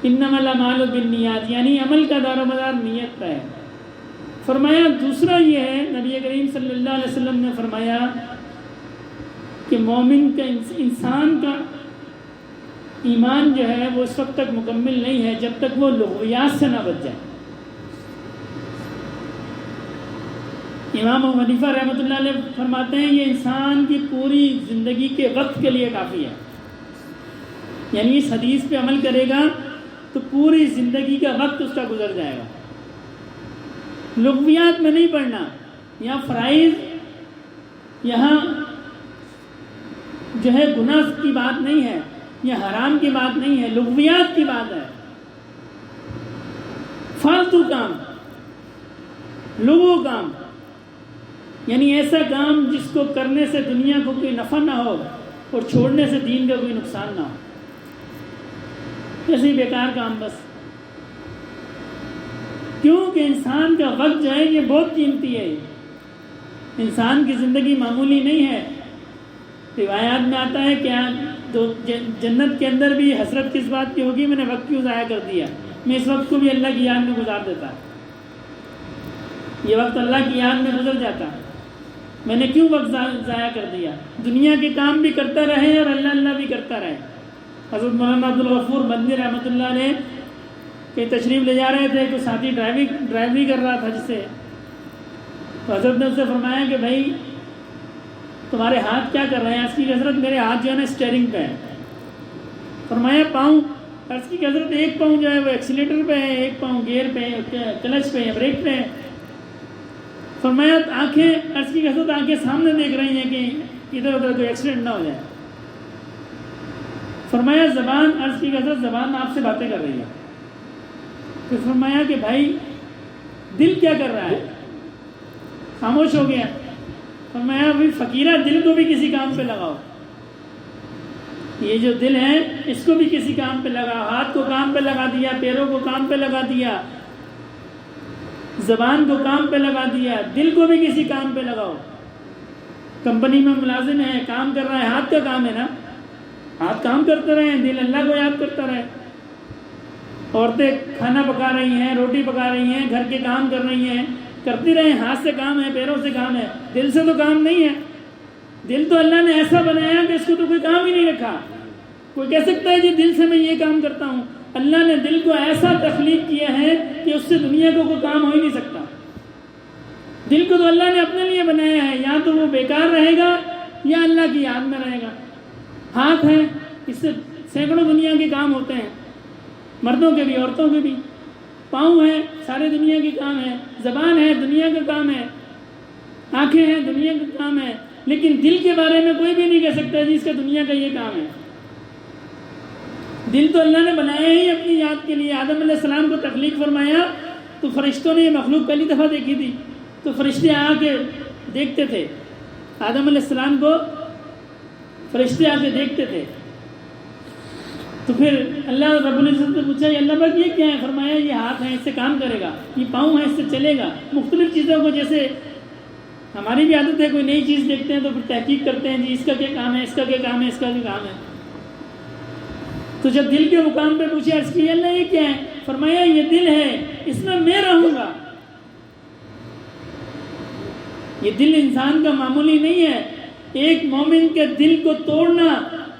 انما الاعمال بالنیات، یعنی عمل کا دار و مدار نیت پہ ہے. فرمایا دوسرا یہ ہے، نبی کریم صلی اللہ علیہ وسلم نے فرمایا کہ مومن کا، انسان کا ایمان جو ہے وہ اس وقت تک مکمل نہیں ہے جب تک وہ لغویات سے نہ بچ جائے. امام ابو حنیفہ رحمۃ اللہ علیہ فرماتے ہیں یہ انسان کی پوری زندگی کے وقت کے لیے کافی ہے. یعنی اس حدیث پہ عمل کرے گا تو پوری زندگی کا وقت اس کا گزر جائے گا. لغویات میں نہیں پڑھنا، یہاں فرائض، یہاں جو ہے گناہ کی بات نہیں ہے، یہ حرام کی بات نہیں ہے، لغویات کی بات ہے. فالتو کام، لغو کام، یعنی ایسا کام جس کو کرنے سے دنیا کو کوئی نفع نہ ہو اور چھوڑنے سے دین کا کوئی نقصان نہ ہو. ایسے ہی بیکار کام بس. کیونکہ انسان کا وقت جو ہے یہ بہت قیمتی ہے. انسان کی زندگی معمولی نہیں ہے. روایات میں آتا ہے کہ جنت کے اندر بھی حسرت کس بات کی ہوگی، میں نے وقت کیوں ضائع کر دیا، میں اس وقت کو بھی اللہ کی یاد میں گزار دیتا. یہ وقت اللہ کی یاد میں گزر جاتا، میں نے کیوں وقت ضائع کر دیا. دنیا کے کام بھی کرتا رہے اور اللہ اللہ بھی کرتا رہے. حضرت مولانا عبدالغفور مدنی رحمۃ اللہ علیہ کہ تشریف لے جا رہے تھے، کوئی ساتھی ڈرائیوری کر رہا تھا جسے، تو حضرت نے اس سے فرمایا کہ بھائی تمہارے ہاتھ کیا کر رہے ہیں؟ اس کی حضرت میرے ہاتھ جو ہے نا اسٹیئرنگ پہ ہے. فرمایا پاؤں؟ اس کی حضرت ایک پاؤں جو ہے وہ ایکسیلیٹر پہ ہے، ایک پاؤں گیئر پہ، کلچ پہ ہے، بریک پہ ہے. فرمایا آنکھیں؟ اس کی حضرت آنکھیں سامنے دیکھ رہی ہیں کہ ادھر ادھر کوئی ایکسیڈنٹ نہ ہو جائے. فرمایا زبان؟ عرض کی حضرت زبان آپ سے باتیں کر رہی ہے. پھر فرمایا کہ بھائی دل کیا کر رہا ہے؟ خاموش ہو گیا. فرمایا بھی فقیرہ دل کو بھی کسی کام پہ لگاؤ. یہ جو دل ہے اس کو بھی کسی کام پہ لگاؤ. ہاتھ کو کام پہ لگا دیا، پیروں کو کام پہ لگا دیا، زبان کو کام پہ لگا دیا، دل کو بھی کسی کام پہ لگاؤ. کمپنی میں ملازم ہے، کام کر رہا ہے، ہاتھ کا کام ہے نا، ہاتھ کام کرتے رہے، دل اللہ کو یاد کرتا رہے. عورتیں کھانا پکا رہی ہیں، روٹی پکا رہی ہیں، گھر کے کام کر رہی ہیں، کرتی رہے. ہاتھ سے کام ہے، پیروں سے کام ہے، دل سے تو کام نہیں ہے. دل تو اللہ نے ایسا بنایا کہ اس کو تو کوئی کام ہی نہیں رکھا. کوئی کہہ سکتا ہے جی دل سے میں یہ کام کرتا ہوں؟ اللہ نے دل کو ایسا تخلیق کیا ہے کہ اس سے دنیا کو کوئی کام ہو ہی نہیں سکتا. دل کو تو اللہ نے اپنے لیے بنایا ہے، یا تو وہ بیکار رہے گا یا اللہ کی یاد میں رہے گا. ہاتھ ہے، اس سے سینکڑوں دنیا کے کام ہوتے ہیں، مردوں کے بھی عورتوں کے بھی. پاؤں ہے، سارے دنیا کے کام ہے. زبان ہے، دنیا کا کام ہے. آنکھیں ہیں، دنیا کا کام ہے. لیکن دل کے بارے میں کوئی بھی نہیں کہہ سکتا جی اس کا دنیا کا یہ کام ہے. دل تو اللہ نے بنایا ہی اپنی یاد کے لیے. آدم علیہ السلام کو تخلیق فرمایا تو فرشتوں نے یہ مخلوق پہلی دفعہ دیکھی تھی، تو فرشتے آ کے دیکھتے تھے آدم علیہ السلام کو، فرشتے آ کے دیکھتے تھے. تو پھر اللہ رب العزت نے پوچھا یہ اللہ پاک یہ کیا ہے؟ فرمایا یہ ہاتھ ہے، اس سے کام کرے گا، یہ پاؤں ہے، اس سے چلے گا. مختلف چیزوں کو، جیسے ہماری بھی عادت ہے کوئی نئی چیز دیکھتے ہیں تو پھر تحقیق کرتے ہیں جی اس کا کیا کام ہے، اس کا کیا کام ہے، اس کا کیا کام ہے. تو جب دل کے مقام پہ پوچھا اس کی اللہ یہ کیا ہے؟ فرمایا یہ دل ہے، اس میں میں رہوں گا. یہ دل انسان کا معمولی نہیں ہے. ایک مومن کے دل کو توڑنا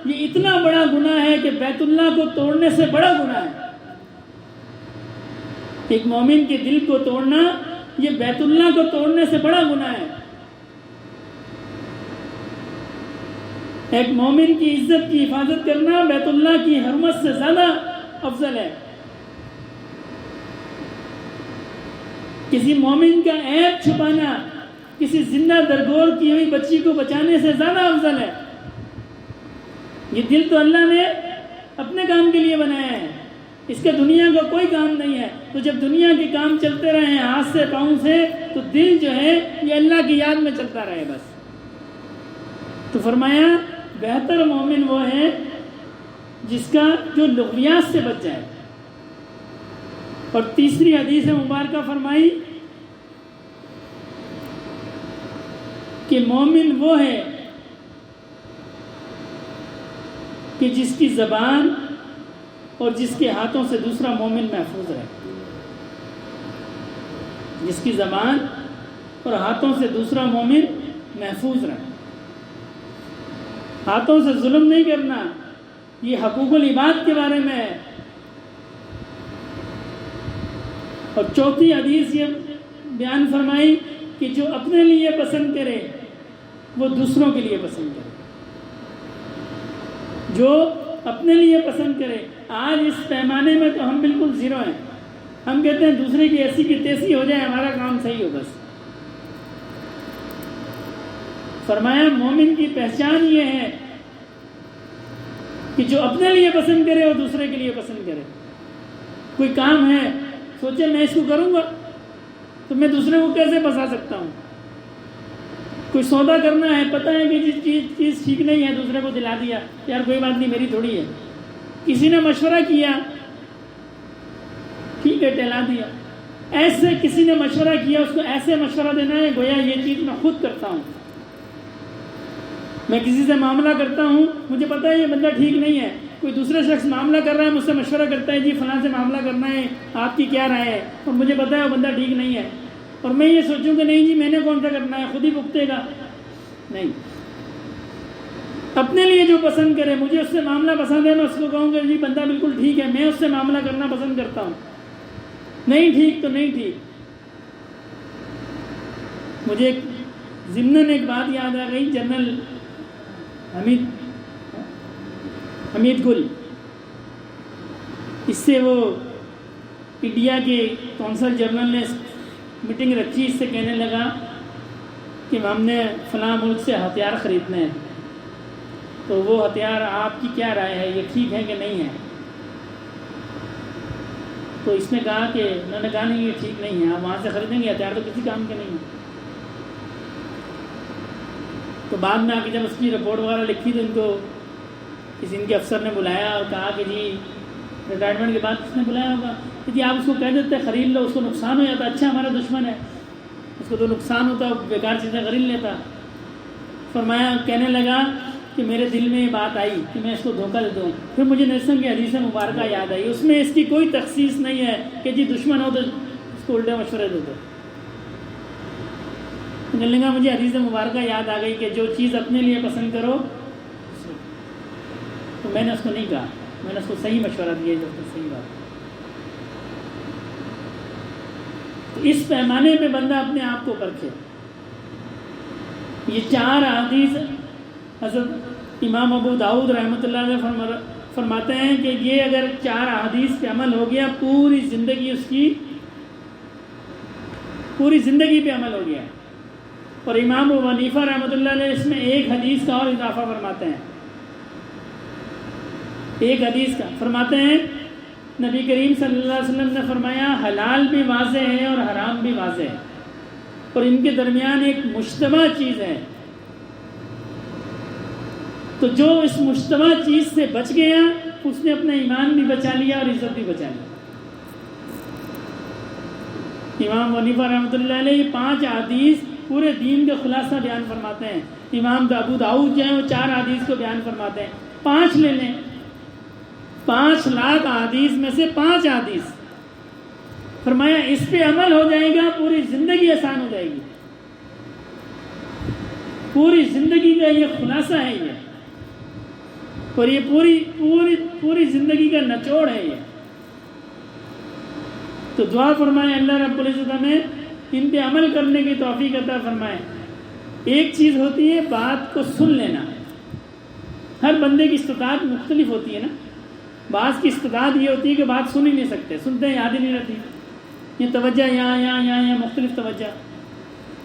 یہ اتنا بڑا گناہ ہے کہ بیت اللہ کو توڑنے سے بڑا گناہ ہے. ایک مومن کے دل کو توڑنا یہ بیت اللہ کو توڑنے سے بڑا گناہ ہے. ایک مومن کی عزت کی حفاظت کرنا بیت اللہ کی حرمت سے زیادہ افضل ہے. کسی مومن کا عیب چھپانا کسی زندہ درگور کی ہوئی بچی کو بچانے سے زیادہ افضل ہے. یہ دل تو اللہ نے اپنے کام کے لیے بنایا ہے، اس کا دنیا کا کوئی کام نہیں ہے۔ تو جب دنیا کے کام چلتے رہے ہیں ہاتھ سے پاؤں سے، تو دل جو ہے یہ اللہ کی یاد میں چلتا رہے بس۔ تو فرمایا بہتر مومن وہ ہے جس کا جو لغویات سے بچ جائے۔ اور تیسری حدیث مبارکہ فرمائی کہ مومن وہ ہے کہ جس کی زبان اور جس کے ہاتھوں سے دوسرا مومن محفوظ رہے، جس کی زبان اور ہاتھوں سے دوسرا مومن محفوظ رہے۔ ہاتھوں سے ظلم نہیں کرنا، یہ حقوق العباد کے بارے میں ہے۔ اور چوتھی حدیث یہ بیان فرمائی کہ جو اپنے لیے پسند کرے وہ دوسروں کے لیے پسند کرے، جو اپنے لیے پسند کرے۔ آج اس پیمانے میں تو ہم بالکل زیرو ہیں، ہم کہتے ہیں دوسرے کی ایسی کی تیسی ہو جائے، ہمارا کام صحیح ہو بس۔ فرمایا مومن کی پہچان یہ ہے کہ جو اپنے لیے پسند کرے وہ دوسرے کے لیے پسند کرے۔ کوئی کام ہے، سوچے میں اس کو کروں گا تو میں دوسرے کو کیسے پھنسا سکتا ہوں۔ کوئی سودا کرنا ہے، پتہ ہے کہ جس چیز ٹھیک نہیں ہے، دوسرے کو دلا دیا، یار کوئی بات نہیں میری تھوڑی ہے۔ کسی نے مشورہ کیا، ٹھیک ہے ٹہلا دیا۔ ایسے کسی نے مشورہ کیا، اس کو ایسے مشورہ دینا ہے گویا یہ چیز میں خود کرتا ہوں۔ میں کسی سے معاملہ کرتا ہوں، مجھے پتہ ہے یہ بندہ ٹھیک نہیں ہے، کوئی دوسرے شخص معاملہ کر رہا ہے، مجھ سے مشورہ کرتا ہے جی فلاں سے معاملہ کرنا ہے، آپ کی کیا رائے ہے، اور مجھے پتہ ہے وہ بندہ ٹھیک نہیں ہے، اور میں یہ سوچوں کہ نہیں جی میں نے کون سا کرنا ہے، خود ہی بھگتے گا۔ نہیں، اپنے لیے جو پسند کرے، مجھے اس سے معاملہ پسند ہے، میں اس کو کہوں گا جی بندہ بالکل ٹھیک ہے، میں اس سے معاملہ کرنا پسند کرتا ہوں۔ نہیں ٹھیک تو نہیں ٹھیک۔ مجھے ضمناً ایک بات یاد آ گئی، جنرل حمید گل، اس سے وہ انڈیا کے کونسل جنرل نے میٹنگ رکھی، اس سے کہنے لگا کہ ہم نے فلاں ملک سے ہتھیار خریدنے ہیں، تو وہ ہتھیار آپ کی کیا رائے ہے، یہ ٹھیک ہے کہ نہیں ہے؟ تو اس نے کہا کہ انہوں نے کہا نہیں یہ ٹھیک نہیں ہے، آپ وہاں سے خریدیں گے، ہتھیار تو کسی کام کے نہیں ہیں۔ تو بعد میں آ کے جب اس کی رپورٹ وغیرہ لکھی تو ان کو کسی ان کے افسر نے بلایا اور کہا کہ جی ریٹائرمنٹ کے بعد کس نے بلایا ہوگا کہ جی آپ اس کو کہہ دیتے خرید لو، اس کو نقصان ہو جاتا، اچھا ہمارا دشمن ہے، اس کو تو نقصان ہوتا، بیکار چیزیں خرید لیتا۔ فرمایا کہنے لگا کہ میرے دل میں یہ بات آئی کہ میں اس کو دھوکہ دے دوں، پھر مجھے نبی کی حدیث مبارکہ یاد آئی، اس میں اس کی کوئی تخصیص نہیں ہے کہ جی دشمن ہو تو اس کو الٹے مشورے دے دو۔ کہنے لگا مجھے حدیث مبارکہ یاد آ گئی کہ جو چیز اپنے لیے پسند کرو، تو میں نے اس کو نہیں کہا، میں نے اس کو صحیح مشورہ دیا جو صحیح بات۔ تو اس پیمانے پہ بندہ اپنے آپ کو پرکھے۔ یہ 4 حدیث حضرت امام ابو داؤد رحمۃ اللہ علیہ فرماتے ہیں کہ یہ اگر 4 حدیث پہ عمل ہو گیا، پوری زندگی اس کی پوری زندگی پہ عمل ہو گیا۔ اور امام ابو حنیفہ رحمۃ اللہ علیہ اس میں ایک حدیث کا اور اضافہ فرماتے ہیں، ایک حدیث کا فرماتے ہیں نبی کریم صلی اللہ علیہ وسلم نے فرمایا حلال بھی واضح ہے اور حرام بھی واضح ہے، اور ان کے درمیان ایک مشتبہ چیز ہے، تو جو اس مشتبہ چیز سے بچ گیا اس نے اپنا ایمان بھی بچا لیا اور عزت بھی بچا لی۔ امام ابو حنیفہ رحمۃ اللہ علیہ یہ 5 حدیث پورے دین کا خلاصہ بیان فرماتے ہیں۔ امام ابو داؤد جو ہیں وہ 4 حدیث کو بیان فرماتے ہیں، 5 لے لیں، 5 لاکھ حدیث میں سے 5 حدیث فرمایا اس پہ عمل ہو جائے گا پوری زندگی آسان ہو جائے گی، پوری زندگی کا یہ خلاصہ ہے یہ، اور یہ پوری زندگی کا نچوڑ ہے یہ۔ تو دعا فرمائے اللہ رب العزت ہمیں ان پہ عمل کرنے کی توفیق عطا فرمائے۔ ایک چیز ہوتی ہے بات کو سن لینا، ہر بندے کی استطاعت مختلف ہوتی ہے نا، بعض کی استطاعت یہ ہوتی ہے کہ بات سن ہی نہیں سکتے، سنتے ہیں یاد ہی نہیں رہتی، یہ توجہ یہاں مختلف توجہ۔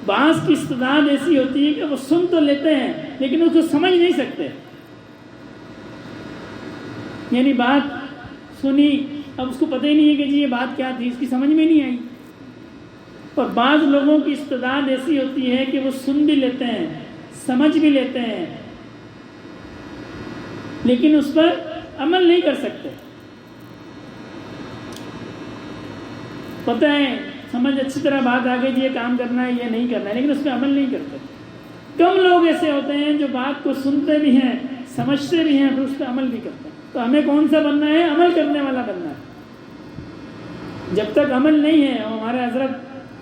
بعض کی استطاعت ایسی ہوتی ہے کہ وہ سن تو لیتے ہیں لیکن اس کو سمجھ نہیں سکتے، یعنی بات سنی، اب اس کو پتہ ہی نہیں ہے کہ جی یہ بات کیا تھی، اس کی سمجھ میں نہیں آئی۔ اور بعض لوگوں کی استعداد ایسی ہوتی ہے کہ وہ سن بھی لیتے ہیں، سمجھ بھی لیتے ہیں، لیکن اس پر عمل نہیں کر سکتے۔ پتہ ہے، سمجھ اچھی طرح بات آگے جی یہ کام کرنا ہے، یہ نہیں کرنا ہے، لیکن اس پہ عمل نہیں کرتے۔ کم لوگ ایسے ہوتے ہیں جو بات کو سنتے بھی ہیں، سمجھتے بھی ہیں، پھر اس پہ عمل بھی کرتے ہیں۔ تو ہمیں کون سا بننا ہے؟ عمل کرنے والا بننا ہے۔ جب تک عمل نہیں ہے، ہمارے حضرت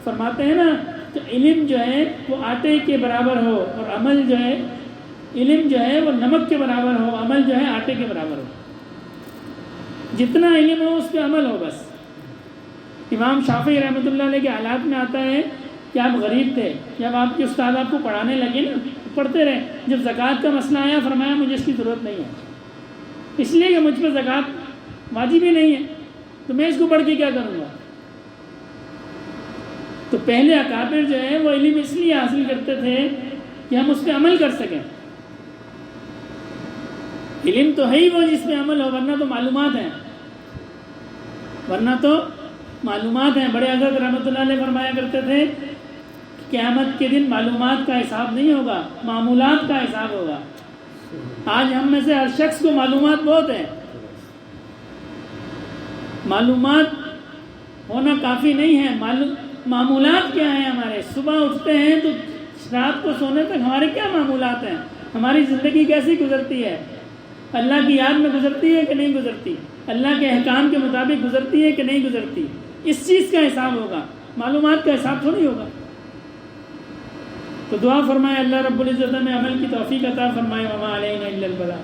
فرماتے ہیں نا کہ علم جو ہے وہ آٹے کے برابر ہو، اور عمل جو ہے، علم جو ہے وہ نمک کے برابر ہو، عمل جو ہے آٹے کے برابر ہو۔ جتنا علم ہو اس پہ عمل ہو بس۔ امام شافعی رحمۃ اللہ علیہ کے حالات میں آتا ہے کہ آپ غریب تھے، جب آپ کے استاد آپ کو پڑھانے لگے نا، پڑھتے رہے، جب زکوٰۃ کا مسئلہ آیا فرمایا مجھے اس کی ضرورت نہیں ہے، اس لیے کہ مجھ پہ زکوٰۃ واجب ہی نہیں ہے، تو میں اس کو پڑھ کے کیا کروں گا۔ تو پہلے اکابر جو ہے وہ علم اس لیے حاصل کرتے تھے کہ ہم اس پہ عمل کر سکیں۔ علم تو ہے ہی وہ جس پہ عمل ہو، ورنہ تو معلومات ہیں، ورنہ تو معلومات ہیں۔ بڑے حضرت رحمۃ اللہ علیہ فرمایا کرتے تھے کہ قیامت کے دن معلومات کا حساب نہیں ہوگا، معمولات کا حساب ہوگا۔ آج ہم میں سے ہر شخص کو معلومات بہت ہے، معلومات ہونا کافی نہیں ہے۔ معمولات کیا ہیں ہمارے؟ صبح اٹھتے ہیں تو رات کو سونے تک ہمارے کیا معمولات ہیں؟ ہماری زندگی کیسی گزرتی ہے؟ اللہ کی یاد میں گزرتی ہے کہ نہیں گزرتی؟ اللہ کے احکام کے مطابق گزرتی ہے کہ نہیں گزرتی؟ اس چیز کا حساب ہوگا، معلومات کا حساب تھوڑی ہوگا۔ تو دعا فرمائے اللہ رب العزت میں عمل کی توفیق عطا فرمائے۔ وما علینا الا البلاغ۔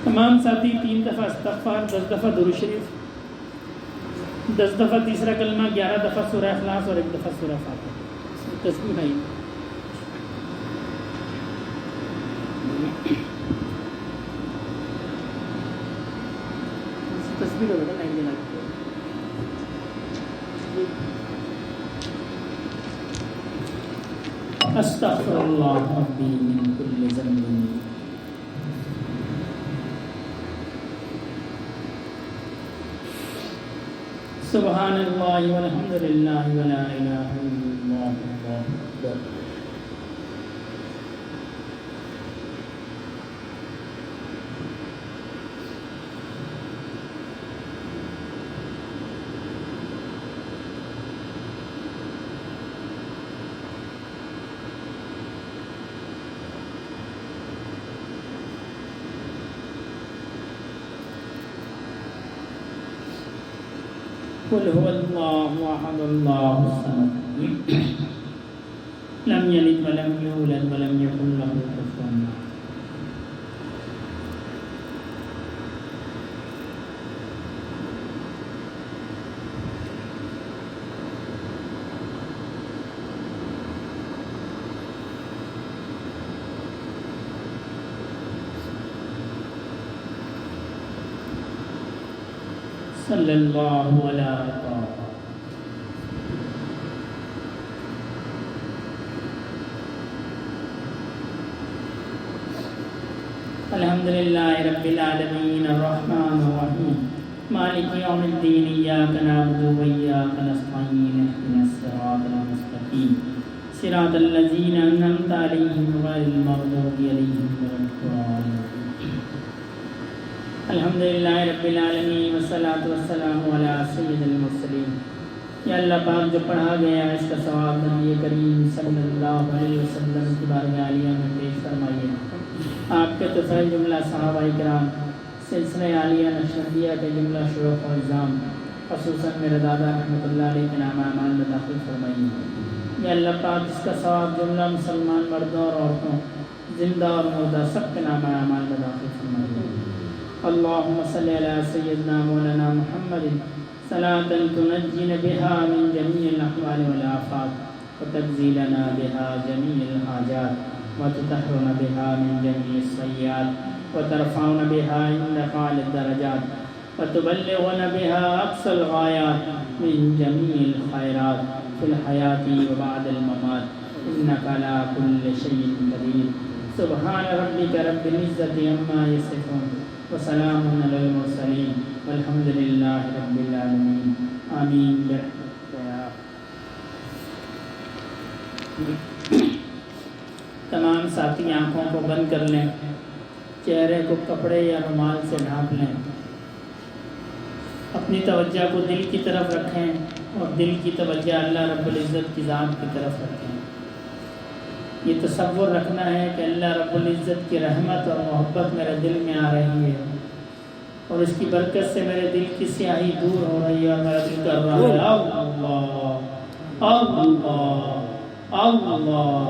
تمام ساتھی 3 دفعہ استغفار، 10 دفعہ درود شریف، 10 دفعہ تیسرا کلمہ، 11 دفعہ سورہ اخلاص اور 1 دفعہ سورہ فاتحہ۔ تسبیح بھائی تصویر ہوگا نا ایک استغفر اللہ ربی من کل ذنب سبحان اللہ والحمد للہ ولا الہ الا اللہ واللہ اکبر۔ قل هو اللہ احد اللہ الصمد لم یلد ولم یولد ولم یکن له کفوا احد۔ صلی اللہ علیہ وسلم۔ الحمدللہ رب العالمین الرحمن الرحیم مالک یوم الدین ایاک نعبد و ایاک نستعین اهدنا الصراط المستقیم صراط الذین انعمت علیہم غیر المغضوب علیہم ولا الضالین۔ الحمدللہ رب العالمین والصلاة والسلام علی سید المرسلین۔ یا اللہ پاک جو پڑھا گیا اس کا ثواب نبی کریم صلی اللہ علیہ وسلم کی بارگاہ عالیہ میں پیش فرمائیے۔ آپ کے طفیل جملہ صحابہ کرام، سلسلہ عالیہ نقشبندیہ کے جملہ شیوخ و عظام، خصوصاً میرے دادا رحمۃ اللہ علیہ کے نام اعمال میں داخل فرمائیے۔ یا اللہ پاک اس کا ثواب جملہ مسلمان مردوں اور عورتوں، زندہ اور مردہ سب کے نام اعمال میں داخل فرمائیے۔ اللہم صلی علی سیدنا مولانا محمد صلاۃ تنجینا بها من جمیع الاحوال والآفات وتجزیلنا بها جمیع الحاجات وتطهرنا بها من جمیع السیئات وترفعنا بها عندك اعلی الدرجات وتبلغنا بها اقصى الغایات من جمیع الخیرات فی الحیاة وبعد الممات انك على كل شیء قدیر۔ سبحان ربک رب العزت عما یصفون وسلام علی المرسلین والحمد للہ رب العالمین آمین برحمتک یا تمام ساتھی آنکھوں کو بند کر لیں، چہرے کو کپڑے یا رومال سے ڈھانپ لیں، اپنی توجہ کو دل کی طرف رکھیں اور دل کی توجہ اللہ رب العزت کی ذات کی طرف رکھیں۔ یہ تصور رکھنا ہے کہ اللہ رب العزت کی رحمت اور محبت میرے دل میں آ رہی ہے اور اس کی برکت سے میرے دل کی سیاہی دور ہو رہی ہے اور میرا دل کر رہا ہے اللہ اللہ۔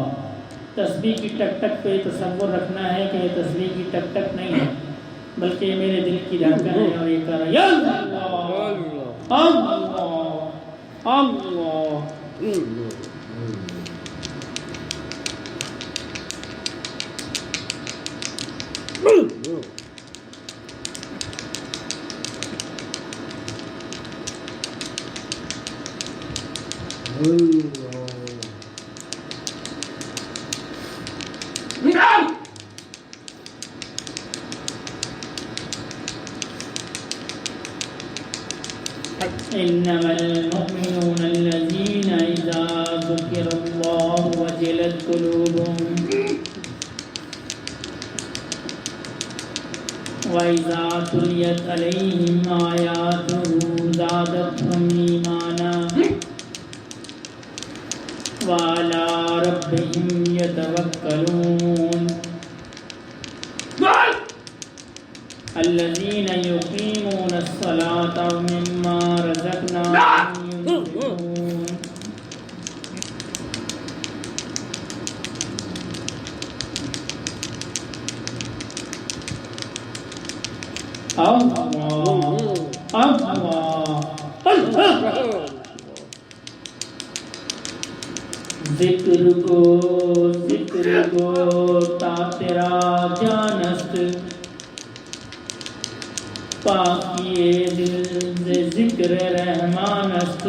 تسبیح کی ٹک ٹک پہ تصور رکھنا ہے کہ یہ تسبیح کی ٹک ٹک نہیں ہے بلکہ یہ میرے دل کی دھڑکن ہے اور یہ کر رہا ہے یا اللہ اللہ۔ إنما المؤمنون الذين إذا ذكر الله وجلت قلوبهم وإذا تليت عليهم آياته زادتهم إيمانا وعلى ربهم يتوكلون الذين يقيمون الصلاة ومما رزقناهم ينفقون ذکر کو تا تیرا جانست پاکیے دل سے ذکر رحمان است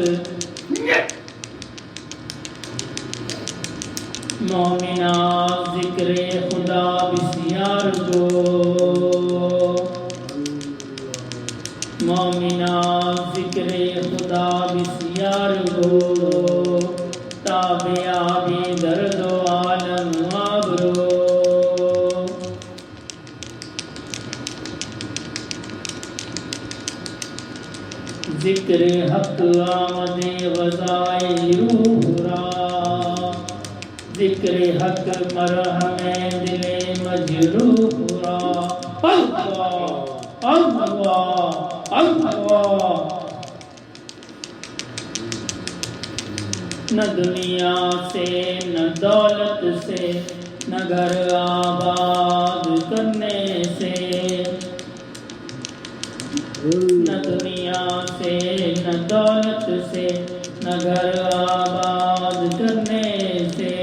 مومنا ذکر خدا بسیار گو مومنا ذکر خدا بسیار گو تابع آبی درد و عالم آبرو ذکر حق آمد غذائے روح را ذکر حق مرہم دل مجروح را اللہ اللہ اللہ۔ نہ دنیا سے نہ دولت سے نہ گھر آباد کرنے سے نہ دنیا سے نہ دولت سے نہ گھر آباد کرنے سے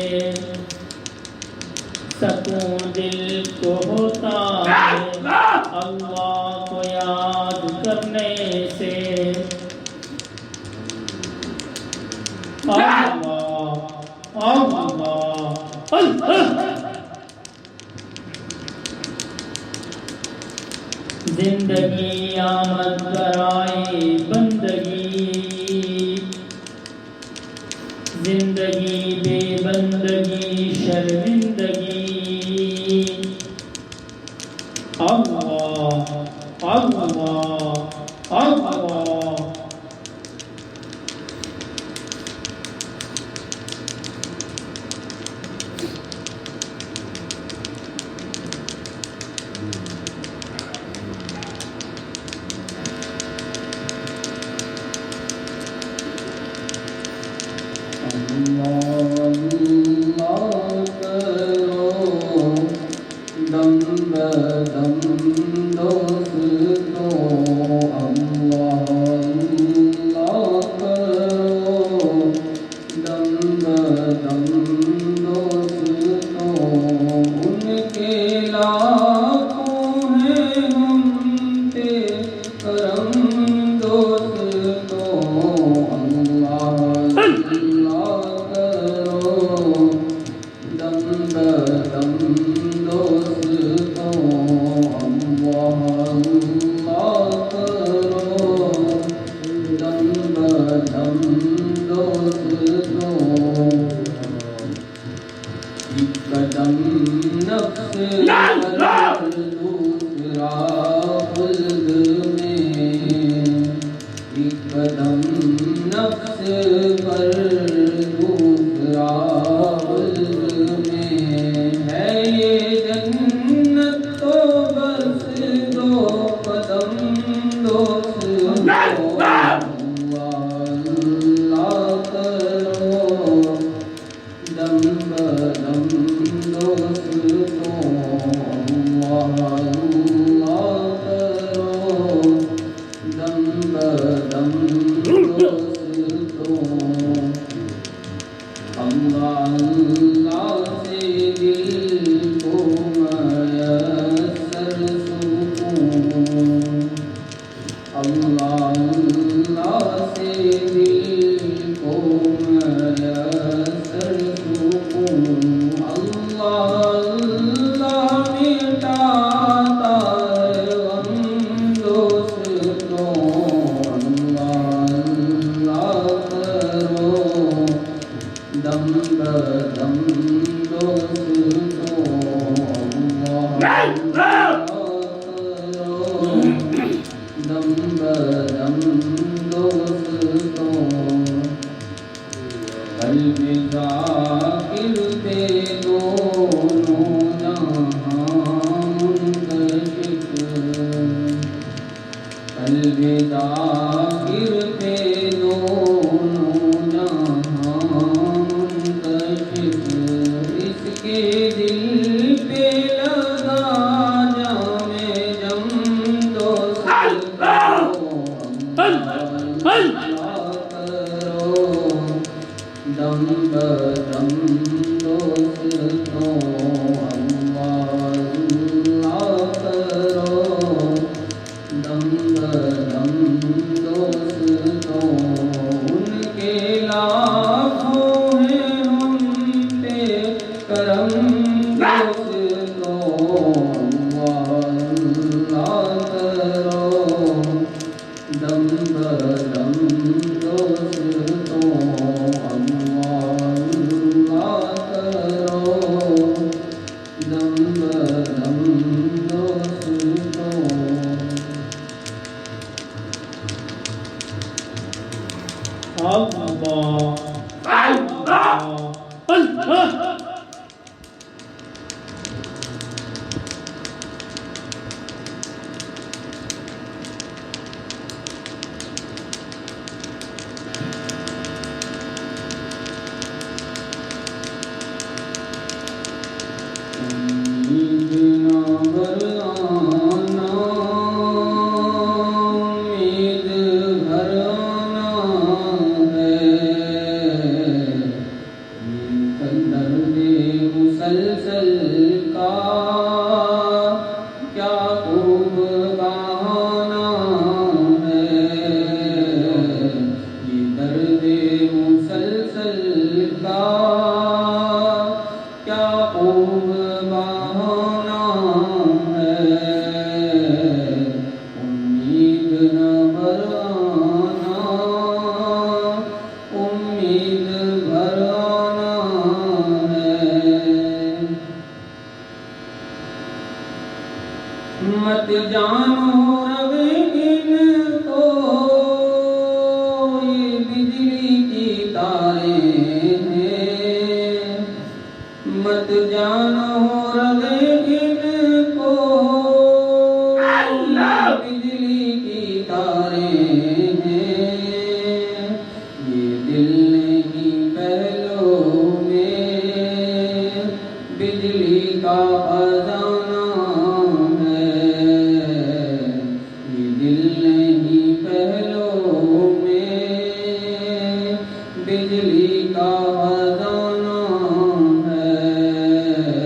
سکون دل کو ہوتا ہے اللہ کو یاد کرنے سے اللہ اللہ اللہ۔ زندگی آمد برائے بندگی زندگی بے بندگی شرمندگی اللہ اللہ اللہ۔ اللہ اللہ دوسرا خلد میں ایک قدم نفس پر دوسرا خلد میں ہے یہ جنت تو بس دو قدم دوست اللہ کرو دم بدم دوست دم بدم دوست اللہ سے دل کو میسر سکون اللہ سے دل کو میسر سکون اللہ مٹاتا ہے غم دوستوں اللہ کرو دم بدم دوستوں دم بدم دوستوں قلب ذاکر پہ دونوں جہاں منکشف قلب ذاکر پہ دونوں جہاں منکشف اس کے دل پہ لگا جام جم دوستوں دم بدم دوستوں اللہ کرو دم بدم دوستوں ان کے لاکھوں ہیں ہم پہ کرم دوستوں اللہ کرو دم بدم دوستوں مت جانو روے ان کو یہ بجلی کی تاریں ہیں مت جانو روے ان کو بجلی کی تاریں ہیں یہ دل نہیں پہلو میں بجلی کا خزانہ بجلی کا خزانہ ہے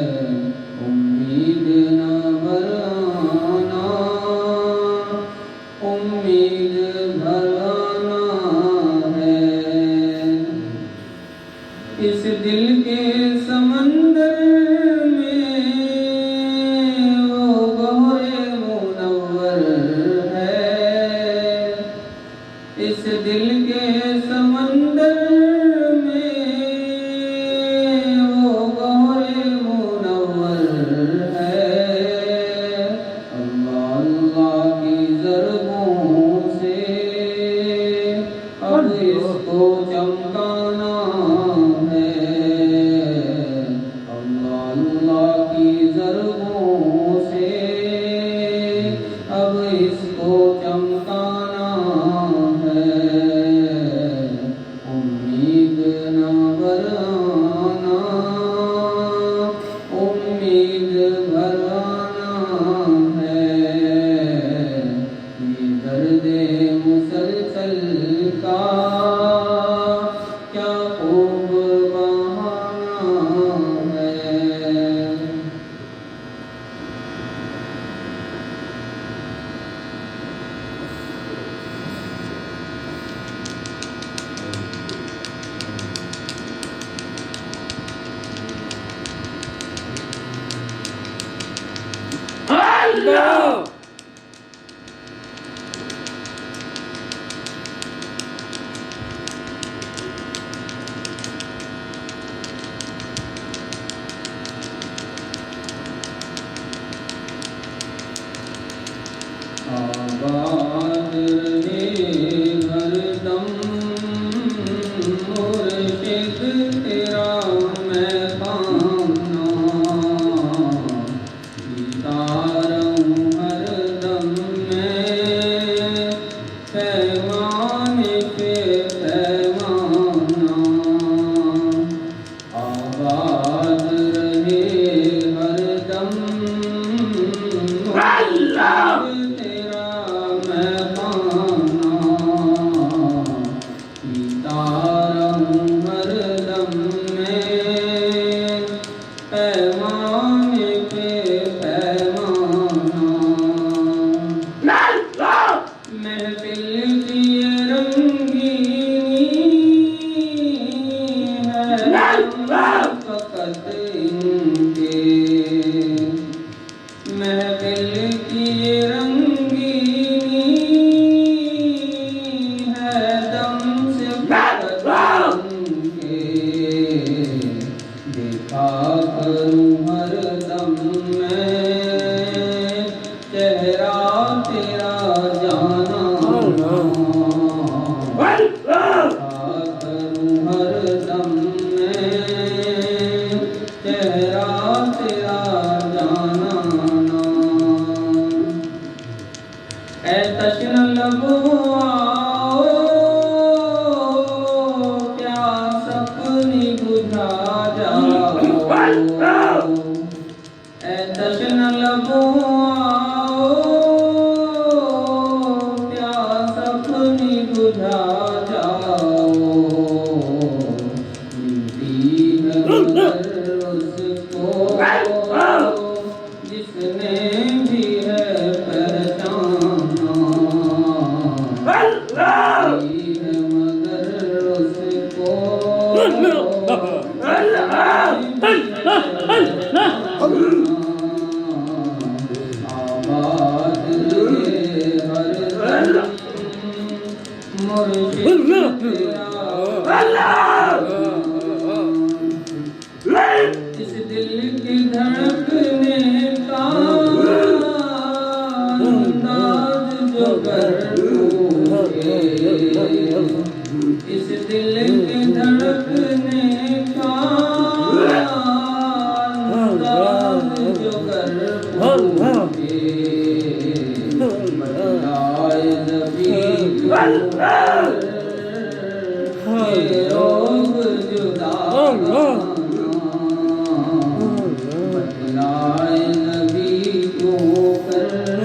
امید نہ بھرانا امید بھرانا ہے اس دل کے سمندر میں آباد رہے ہر دم مرشد تیرا میں خانہ پیتا رہوں ہر دم میں پیمان پہ پیمانہ آباد رہے ہر دم اس دل کی دھڑکنے کا انداز جو کر لوگے اس دل کی دھڑکنے کا انداز جو کر لوگے بتلائے نبی یہ روگ جدا بتلائے نبی کو کر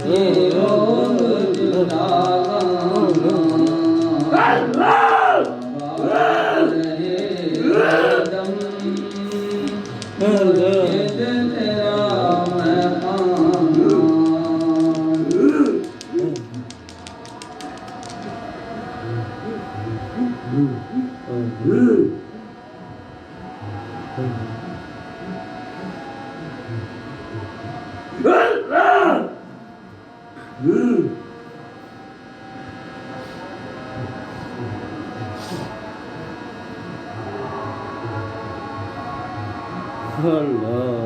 یہ روگ جدا مرشد تیرا میں خانہ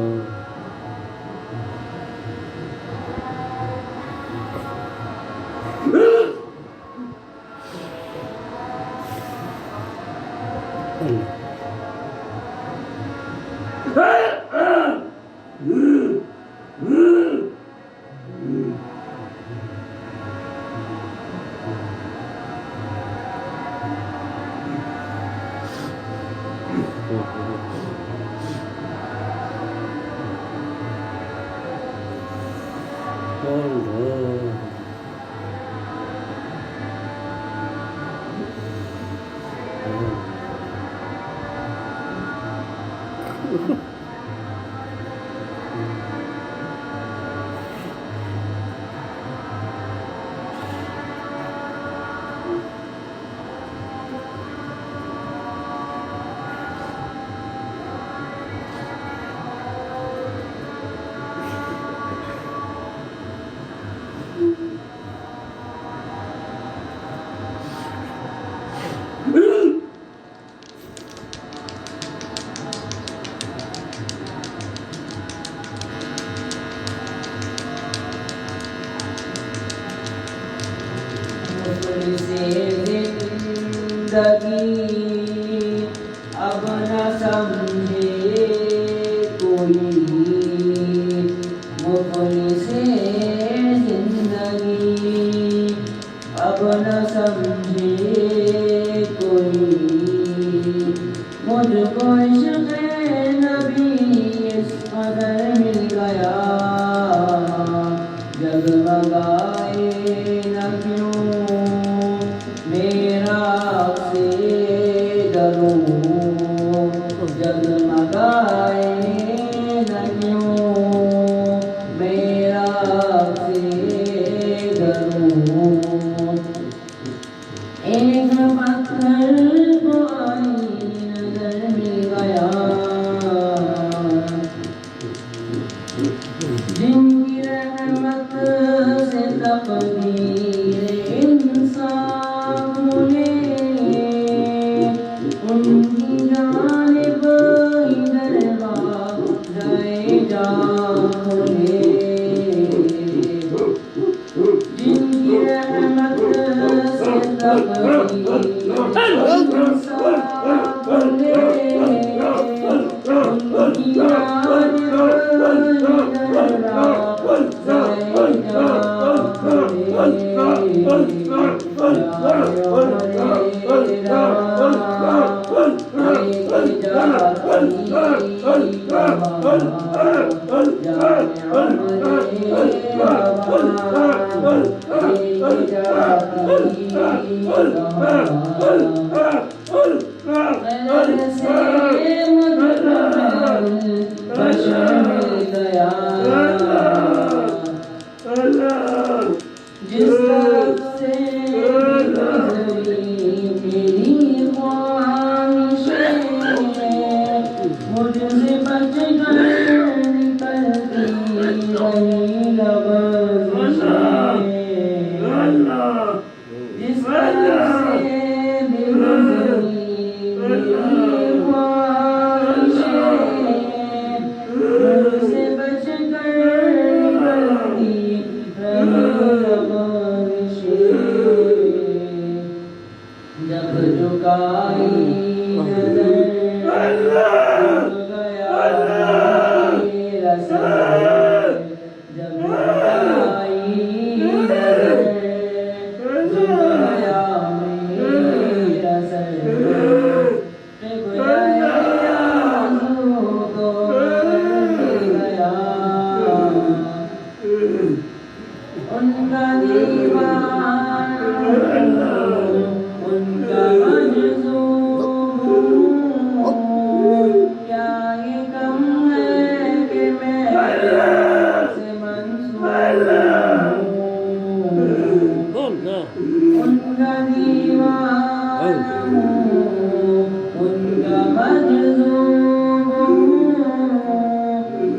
سے زندگی اب نہ سمجھے کوئی، مفلس سے زندگی اب نہ سمجھے کوئی، مجھ کو عشق نبی اس قدر مل گیا، جگمگائے نہ کیوں میرا آپ سے دروں، جگمگائے نہ کیوں میرا آپ سے دروں، ایک پتھر کو آئی نظر مل گیا، جن کی رحمت سے تقدیر انسان کھلے، ان کی جانب ہی دربار جائے جا کھلے، جن کی رحمت سے تقدیر انسان کھلے، ان کی جانب جس طرف سے میری خواہشیں مجھ سے بچ کر نکلتی رہی لبزشیں، جس طرف سے میری خواہشیں مجھ سے بچ کر نکلتی رہی لبزشیں، جب جھکائی نظر جھک گیا میرا سر، جب جھکائی نظر جھک گیا میرا سر، جب جائے آنسو کو مل گیا، ان کا دیوانہ ان کا مجذوب ہوں، کیا یہ کم ہے کہ میں سے منسوب ہوں، ان کا دیوانہ ہوں، ان کا مجذوب ہوں،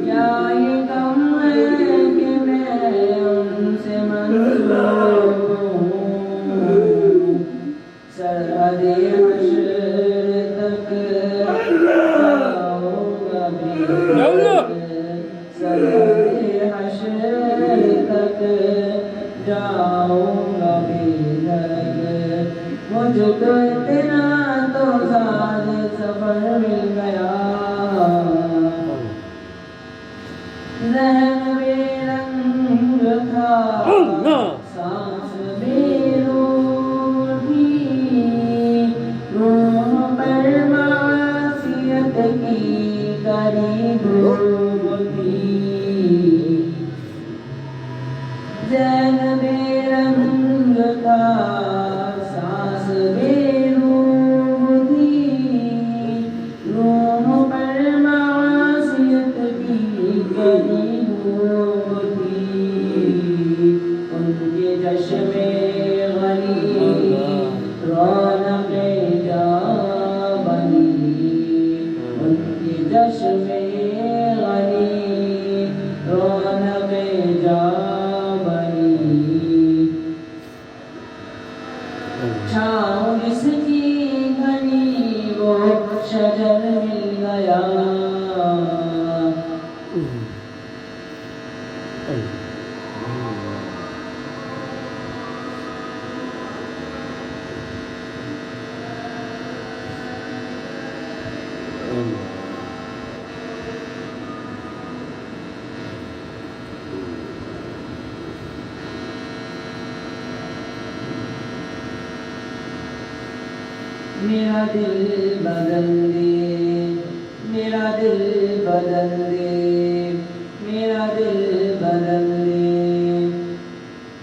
کیا یہ کم ہے کہ میں ان سے منسوب ہوں، سرحد حشر تک جاؤں گا بے رنگ، سرحد حشر تک جاؤں گا بے رنگ، مجھ کو اتنا تو سال سفر مل گیا، ذہن بے رنگ تھا سانس بے روح تھی، روح پر معصیت کی کری دھوپ تھی، ذہن بے رنگ تھا سانس بے روح تھی، روح پر معصیت کی کری دھوپ تھی، ان کے چشم غنی رونق جا بنی، ان کے چشم غنی رونق جا بنی، چھاؤں جس کی گھنی وہ شجر مل گیا، میرا دل بدل دے، میرا دل بدل دے، میرا دل بدل دے،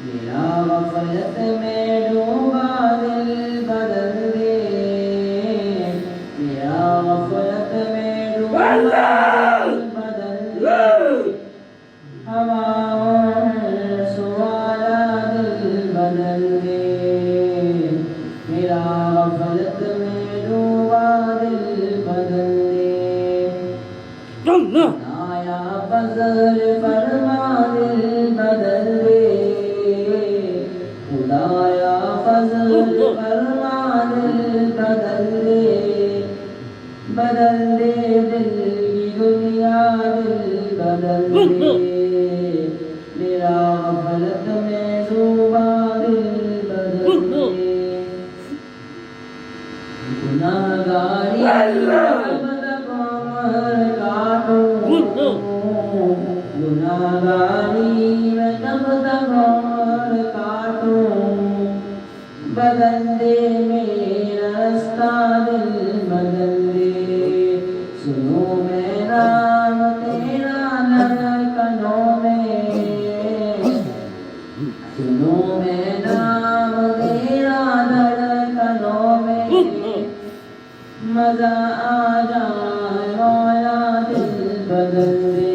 میرا غفلت میں ڈوبا دل بدل دے، میرا غفلت میں ڈوبا دل بدل دے، ہواؤں سے والا دل بدل دے، میرا غفلت میں ڈوبا دل بدل دے، آیا فضل فرما دل بدل دے، خدایا فضل فرما دل بدل دے، بدل دے دل کی دنیا دل بدل دے، میرا غفلت میں ڈوبا دل بدل دے، گناہگاری کب تک عمر کاٹوں، گناہگاری میں کب تک عمر کاٹوں، بدل دے میرا رستہ دل بدل دے، سنو میں نام تیرا دھڑکنوں میں، سنو میں نام تیرا دھڑکنوں میں، مزہ آ جائے مولا دل بدل دے،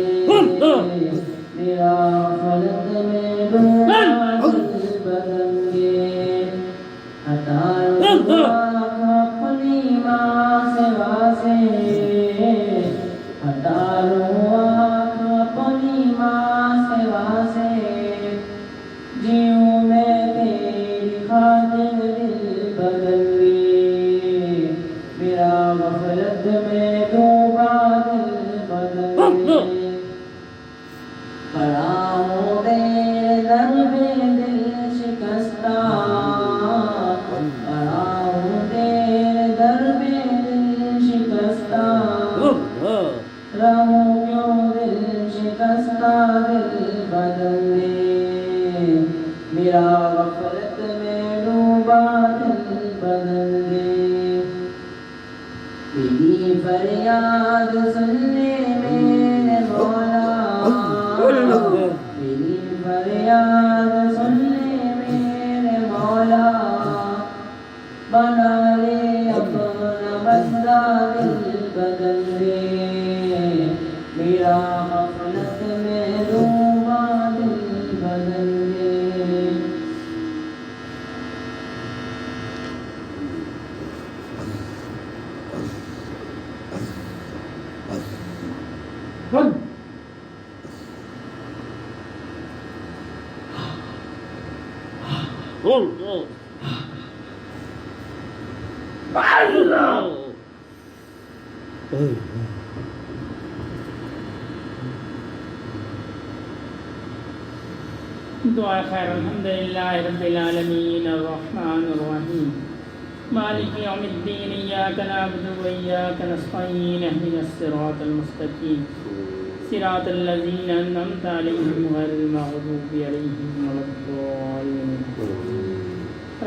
میرا غفلت میں ڈوبا دل بدل دے، ہٹا لو آنکھ اپنی ماں سے واسے، ہٹا لو آنکھ اپنی ماں سے واسے، جیوں میں تیری خاطر دل بدل دے، میرا غفلت میں ڈوبا دل بدل دے، کھڑا ہوں تیرے در پہ دل شکستہ، کھڑا ہوں تیرے در پہ دل شکستہ، رہوں کیوں دل شکستہ دل بدل دے، میرا غفلت میں ڈوبا دل بدل دے، میری فریاد سن لے میرے مولا، میری فریاد سن لے میرے مولا، بنا لے اپنا بندہ دل بدل دے، میرا غفلت میں ڈوبا دل بدل دے، دعا خیر الحمدللہ رب العالمین الرحمن الرحیم مالک یوم الدین ایاک نعبد و ایاک نستعین اهدنا الصراط المستقیم صراط الذین انعمت علیہم غیر المغضوب علیہم ولا الضالین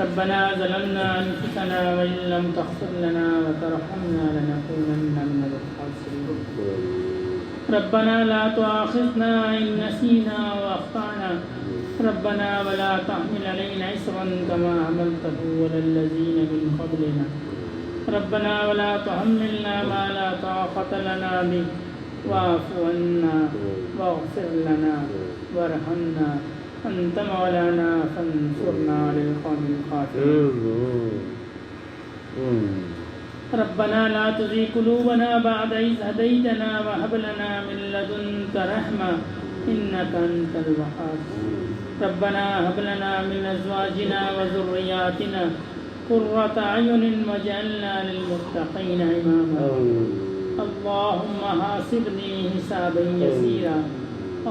ربنا ظلمنا انفسنا وان لم تغفر لنا وترحمنا لنكونن من الخاسرین ربنا لا تؤاخذنا ان نسینا واخطأنا ربنا ولا تحمل علينا إصرا كما حملته على الذين من قبلنا ربنا ولا تحملنا ما لا طاقة لنا به واعف عنا واغفر لنا وارحمنا أنت مولانا فانصرنا على القوم الكافرين ربنا لا تزغ قلوبنا بعد إذ هديتنا وهب لنا من لدنك رحمة إنك أنت الوهاب ربنا هب لنا من أزواجنا وذرياتنا قرة أعين واجعلنا للمتقين إماما اللهم حاسبني حسابا يسيرا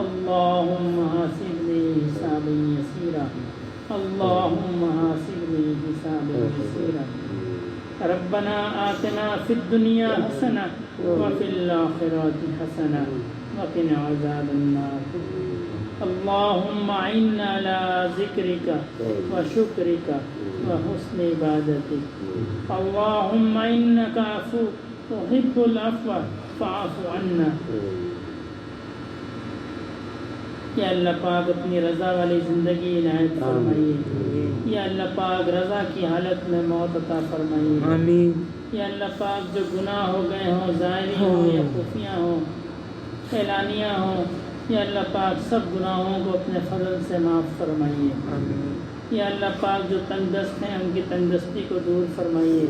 اللهم حاسبني حسابا يسيرا اللهم حاسبني حسابا يسيرا ربنا آتنا في الدنيا حسنة وفي الآخرة حسنة وقنا عذاب النار اللهم أعنا على ذكرك وشكرك وحسن عبادتك اللهم إنك عفو تحب العفو فاعف عنا. یا اللہ پاک اپنی رضا والی زندگی عنایت فرمائیے. یا اللہ پاک رضا کی حالت میں موت عطا فرمائیے. آمین. یا اللہ پاک جو گناہ ہو گئے ہوں، ظاہری ہوں یا خفیہ ہوں، اعلانیہ ہوں، یا اللہ پاک سب گناہوں کو اپنے فضل سے معاف فرمائیے. یا اللہ پاک جو تنگ دست ہیں ان کی تنگ دستی کو دور فرمائیے.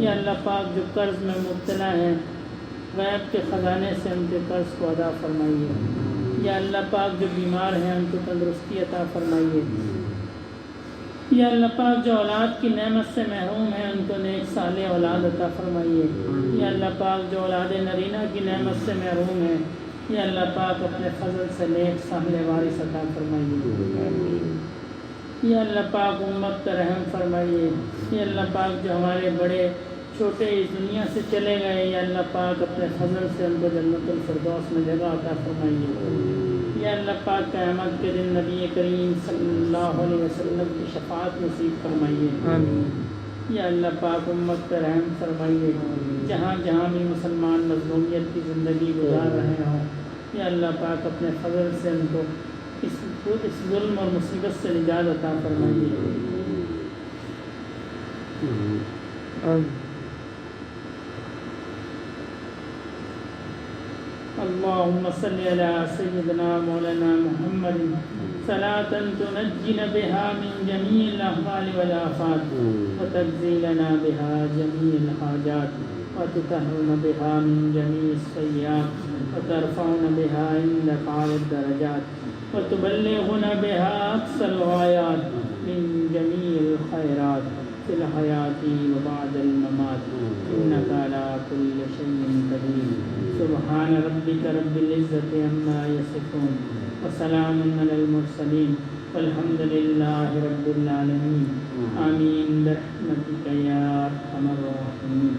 یا اللہ پاک جو قرض میں مبتلا ہیں غیب کے خزانے سے ان کے قرض کو ادا فرمائیے. یا اللہ پاک جو بیمار ہیں ان کو تندرستی عطا فرمائیے. یا اللہ پاک جو اولاد کی نعمت سے محروم ہیں ان کو نیک صالح اولاد عطا فرمائیے. یا اللہ پاک جو اولاد نرینہ کی نعمت سے محروم ہیں، یا اللہ پاک اپنے فضل سے نیک صالح وارث عطا فرمائیے. یا اللہ پاک امت پر رحم فرمائیے. یا اللہ پاک جو ہمارے بڑے چھوٹے اس دنیا سے چلے گئے، یا اللہ پاک اپنے فضل سے ان کو جنت الفردوس میں جگہ عطا فرمائیے. یا اللہ پاک قیامت کے دن نبی کریم صلی اللہ علیہ وسلم کی شفاعت نصیب فرمائیے. یا اللہ پاک امت پر رحم فرمائیے. جہاں جہاں بھی مسلمان مظلومیت کی زندگی گزار رہے ہوں، یا اللہ پاک اپنے فضل سے ان کو اس ظلم اور مصیبت سے نجات عطا فرمائیے. اللهم صل على سيدنا مولانا محمد صلاة تنجينا بها من جميع الأهوال والآفات وتجزيلنا بها جميع الحاجات وتطهرنا بها من جميع السيئات وترفعنا بها عندك أعلى الدرجات وتبلغنا بها أقصى الغايات من جميع الخيرات في الحياة وبعد الممات إنك على كل شيء قدير. سبحان ربك رب العزة عما يصفون وسلام على المرسلين والحمد لله رب العالمين. آمين برحمتك يا أرحم الراحمين.